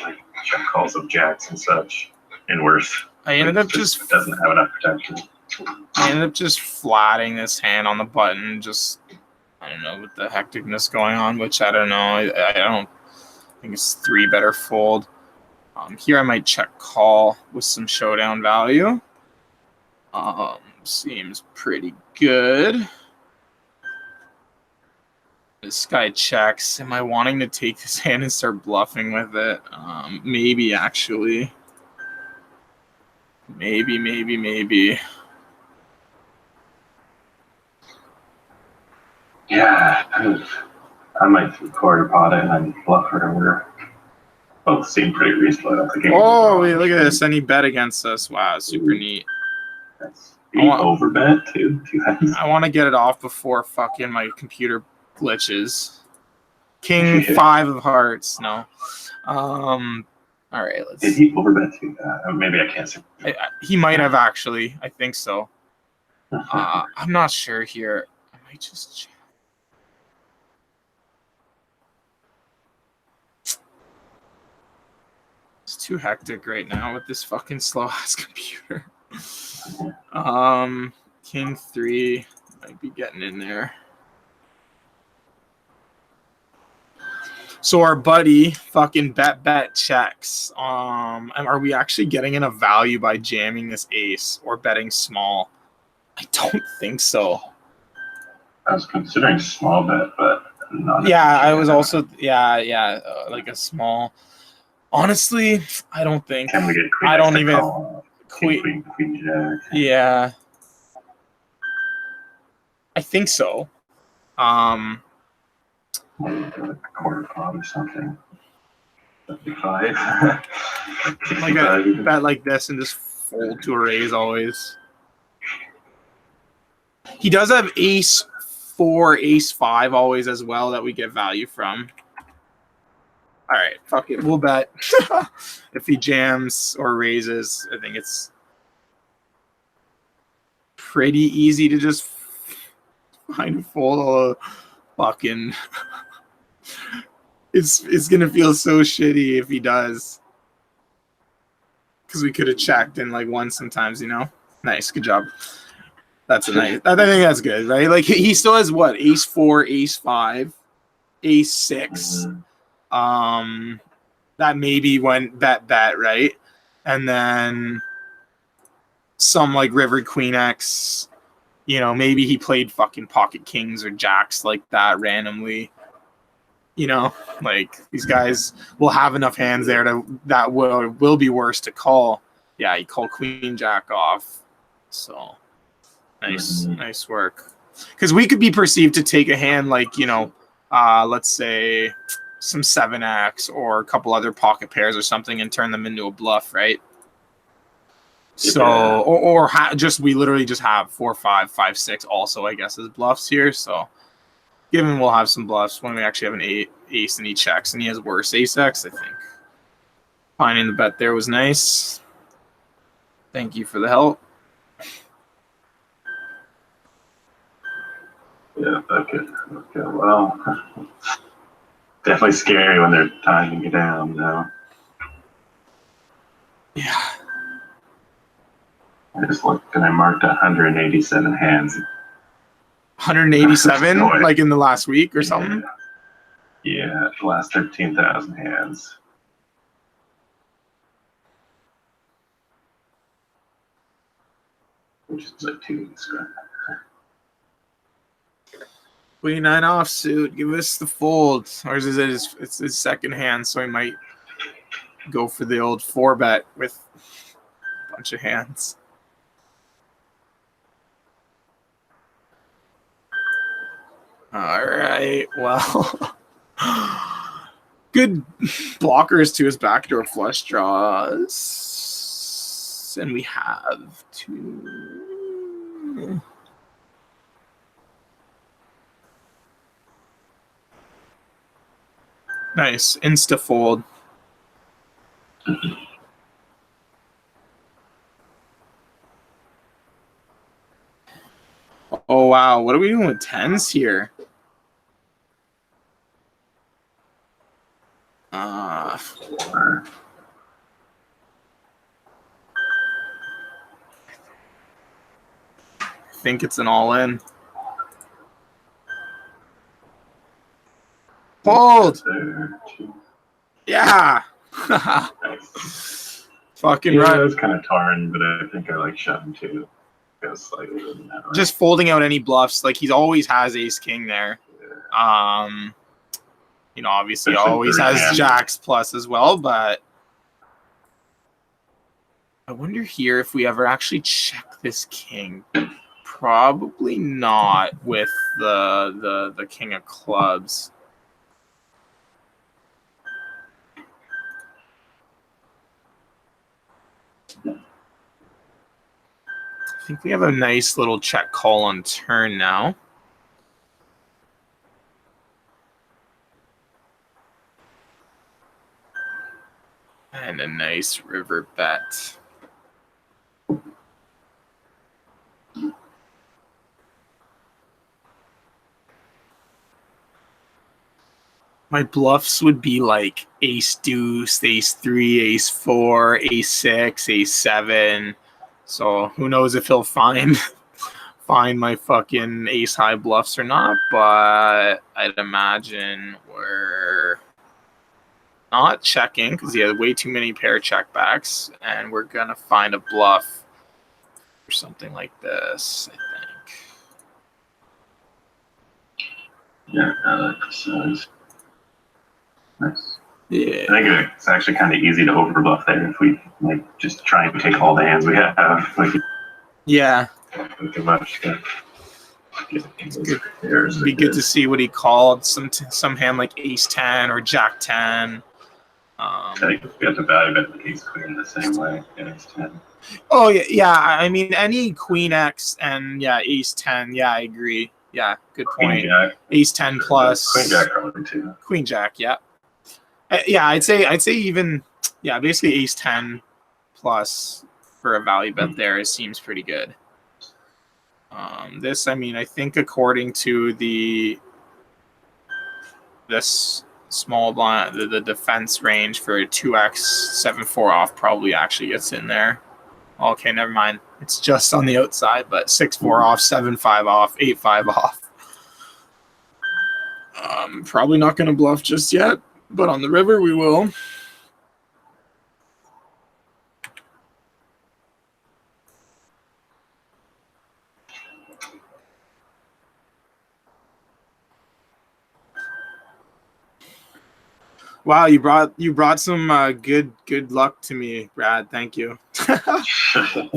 like check calls of jacks and such, and worse. I ended up just doesn't have enough protection. I ended up just flatting this hand on the button. Just I don't know with the hecticness going on, which I don't know. I don't think it's 3 better fold. Here I might check call with some showdown value. Seems pretty good. This guy checks. Am I wanting to take this hand and start bluffing with it? Maybe actually. Maybe. Yeah, I might quarter pot it and bluff her. We're both seem pretty reasonable. Oh, wait, look at this. And he bet against us. Wow, super neat. That's overbet too. I want to get it off before fucking my computer glitches. King 5 of hearts. No. All right, let's. Did he overbet too? Maybe I can't see. He might have actually. I think so. I'm not sure here. I might just check. It's too hectic right now with this fucking slow ass computer. King 3 might be getting in there. So our buddy fucking bet checks. Are we actually getting in a value by jamming this ace or betting small? I don't think so. I was considering small bet, but not. Yeah, I was also like a small. Honestly, I don't think. I don't even. Queen jack. Yeah, I think so. Quarter pot or something. 55. Like a bet like this and just fold to a raise always. He does have ace 4, ace 5 always as well that we get value from. All right, fuck it. We'll bet. If he jams or raises, I think it's pretty easy to just find a fold. Although, fucking, it's gonna feel so shitty if he does, because we could have checked and like won sometimes, you know. Nice, good job. That's a nice. I think that's good, right? Like he still has what? Ace 4, ace 5, ace 6. That maybe went bet, right? And then some like river queen X, you know, maybe he played fucking pocket kings or jacks like that randomly. You know, like these guys will have enough hands there that will be worse to call. Yeah, he called queen jack off. So nice work. Because we could be perceived to take a hand like, you know, let's say some 7x or a couple other pocket pairs or something and turn them into a bluff, right? So, just we literally just have 4, 5, 5, 6 also, I guess, as bluffs here. So, given we'll have some bluffs when we actually have an ace and he checks and he has worse ace X, I think finding the bet there was nice. Thank you for the help. Yeah, okay. Well, definitely scary when they're timing you down now. Yeah. I just looked and I marked 187 hands. 187, like in the last week or something? Yeah, the last 13,000 hands. Which is like 2 weeks ago. Queen 9 offsuit. Give us the fold. Or is it it's his second hand, so he might go for the old 4-bet with a bunch of hands. All right. Well, good blockers to his backdoor flush draws. And we have two. Nice. Insta fold. Oh, wow. What are we doing with tens here? Four. I think it's an all-in. Fold! Yeah! Nice. Fucking Yeah, right. it was kind of torn, but I think I like shoving too. Goes slightly than that, right? Just folding out any bluffs. Like, he's always has ace-king there. You know, obviously Especially always third has hand. jacks plus as well, but I wonder here if we ever actually check this king. Probably not with the king of clubs. I think we have a nice little check call on turn now. And a nice river bet. My bluffs would be like ace deuce, ace three, ace four, ace six, ace seven. So who knows if he'll find my fucking ace high bluffs or not, but I'd imagine we're not checking because he has way too many pair checkbacks, and we're gonna find a bluff or something like this, I think. Yeah, that's nice. Yeah. I think it's actually kind of easy to overbluff there if we like just try and take all the hands we have. Like, Yeah. too much. It'd be good to see what he called. Some hand like ace 10 or jack 10. I think we have to value bet the ace queen the same way. Yeah, ace 10. Oh yeah. I mean, any queen X and yeah, ace 10. Yeah, I agree. Yeah, good point. Queen jack. Ace 10 plus Queen jack probably too. queen jack. Yeah. Yeah, I'd say even basically ace 10 plus for a value bet there. It seems pretty good. This, I mean, I think according to this small blind, the defense range for 2x 7-4 off probably actually gets in there. Okay, never mind. It's just on the outside, but 6-4 off, 7-5 off, 8-5 off. Probably not going to bluff just yet, but on the river we will. Wow, you brought some good luck to me, Brad. Thank you.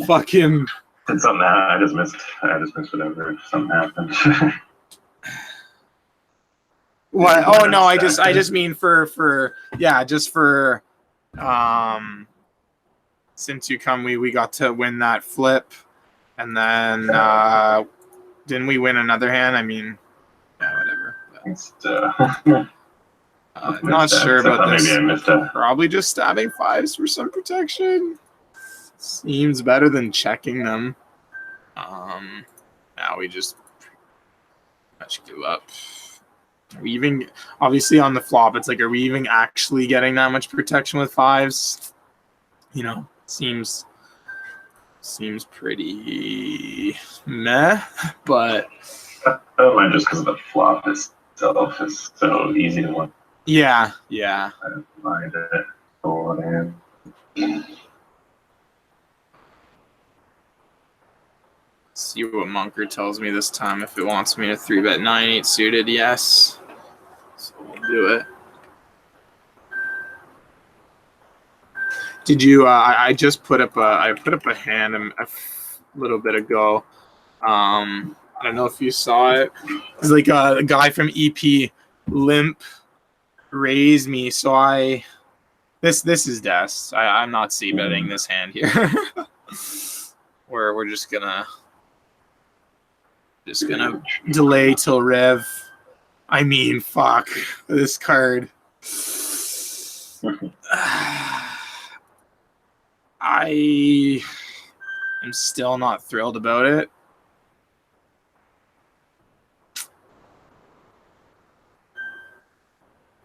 Fuck him. Did something happen? I just missed whatever. Something happened. What? Oh no, I just mean for since you come, we got to win that flip, and then didn't we win another hand? I mean, yeah, whatever. Not sure about this. Maybe I missed it. Probably just stabbing fives for some protection. Seems better than checking them. Now we just pretty much give up. Are we even, obviously on the flop, it's like, are we even actually getting that much protection with fives? You know, seems pretty meh, but Oh, just because the flop itself is so easy to win. yeah. Mind it. Hold in. Let's see what Munker tells me this time. If it wants me to 3-bet 9-8 suited, yes. So we'll do it. Did you? I just put up a hand a little bit ago. I don't know if you saw it. It's like a guy from EP limp raised me, so this is Des. I'm not c-betting this hand here. We're just gonna delay till Rev. I mean, fuck this card. I am still not thrilled about it.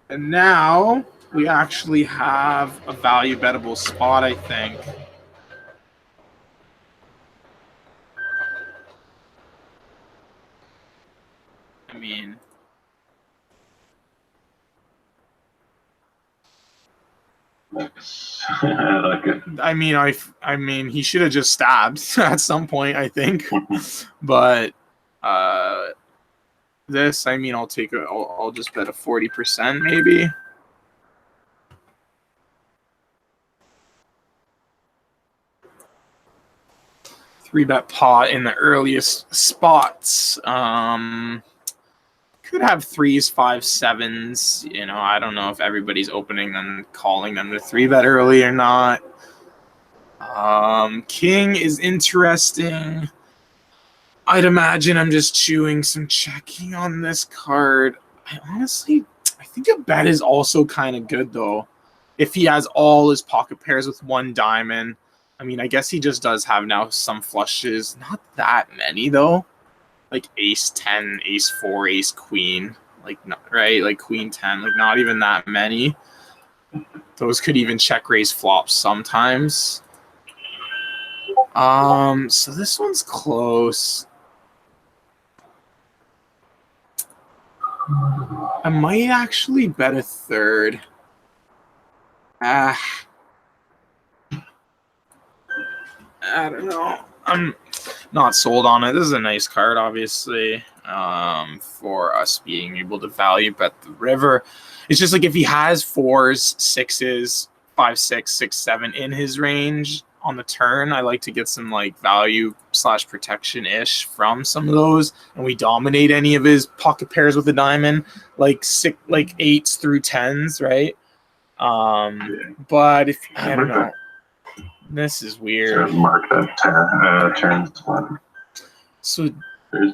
And now we actually have a value bettable spot, I think. I mean, I like it. I mean, he should have just stabbed at some point, I think. But this, I mean, I'll just bet a 40% maybe. Three-bet pot in the earliest spots. Could have 3s, 5s, 7s. You know, I don't know if everybody's opening them, calling them to 3-bet early or not. King is interesting. I'd imagine I'm just chewing some checking on this card. I think a bet is also kind of good, though. If he has all his pocket pairs with one diamond. I mean, I guess he just does have now some flushes. Not that many, though. Like ace 10, ace 4, ace queen. Like, not, right? Like queen 10. Like, not even that many. Those could even check raise flops sometimes. So this one's close. I might actually bet a third. I don't know. I'm not sold on it. This is a nice card, obviously, for us being able to value bet the river. It's just like if he has 4s, 6s, 5, 6, 6, 7 in his range on the turn, I like to get some like value / protection-ish from some of those, and we dominate any of his pocket pairs with a diamond, like 8s through 10s, right? But if I don't know. This is weird. So mark that turn spot. So I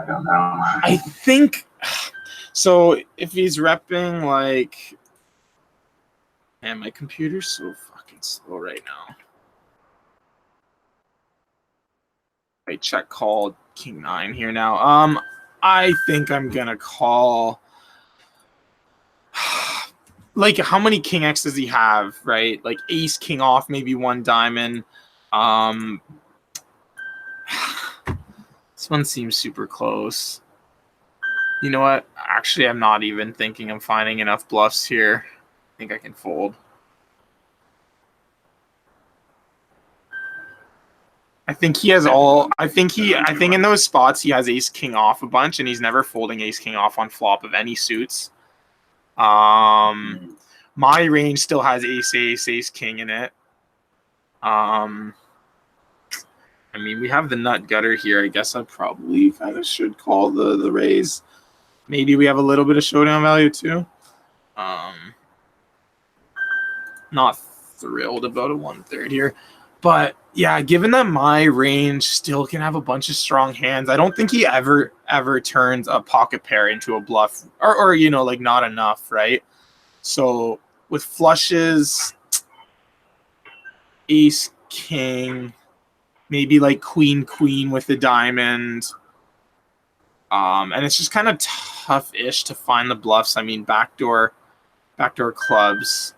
don't know. I think so. If he's repping like, man, my computer's so fucking slow right now. I check call King 9 here now. I think I'm gonna call. Like, how many King X does he have, right? Like, ace, king off, maybe one diamond. This one seems super close. You know what? Actually, I'm not even thinking I'm finding enough bluffs here. I think I can fold. I think he has all. I think in those spots he has ace, king off a bunch, and he's never folding ace, king off on flop of any suits. My range still has ace, king in it. I mean, we have the nut gutter here. I guess I probably kind of should call the raise. Maybe we have a little bit of showdown value too. Not thrilled about a 1/3 here, but yeah, given that my range still can have a bunch of strong hands, I don't think he ever turns a pocket pair into a bluff, or you know, like not enough, right? So with flushes, ace, king, maybe like queen with the diamond, and it's just kind of tough-ish to find the bluffs. I mean, backdoor clubs.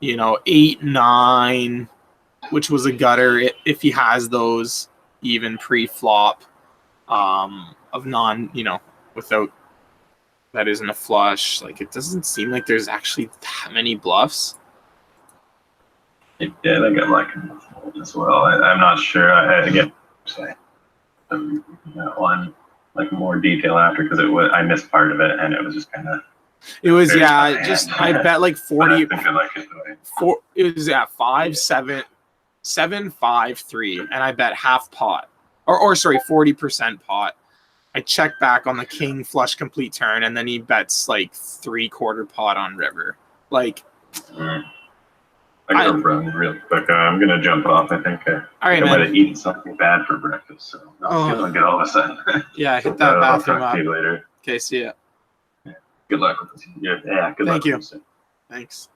You know, 8, 9, which was a gutter if he has those even pre-flop, of non, you know, without that isn't a flush. Like, it doesn't seem like there's actually that many bluffs. Yeah, I think I'm liking the fold as well. I'm not sure. Again, say that one like more detail after because I missed part of it and it was just kind of. It was Very yeah, tough just hand. I bet like But I 40 think I like it the way. four it was yeah, 5-7-7-5-3, and I bet half pot. Or sorry, 40% pot. I check back on the king flush complete turn, and then he bets like 3/4 pot on river. Like I gotta run real quick. I'm gonna jump off. I think all right, I might man. have eaten something bad for breakfast, so I'm not feeling good all of a sudden. Yeah, hit that I'll bathroom talk up. to you later. Okay, see ya. Good luck with this. Yeah, good luck. Thank you. With this. Thanks.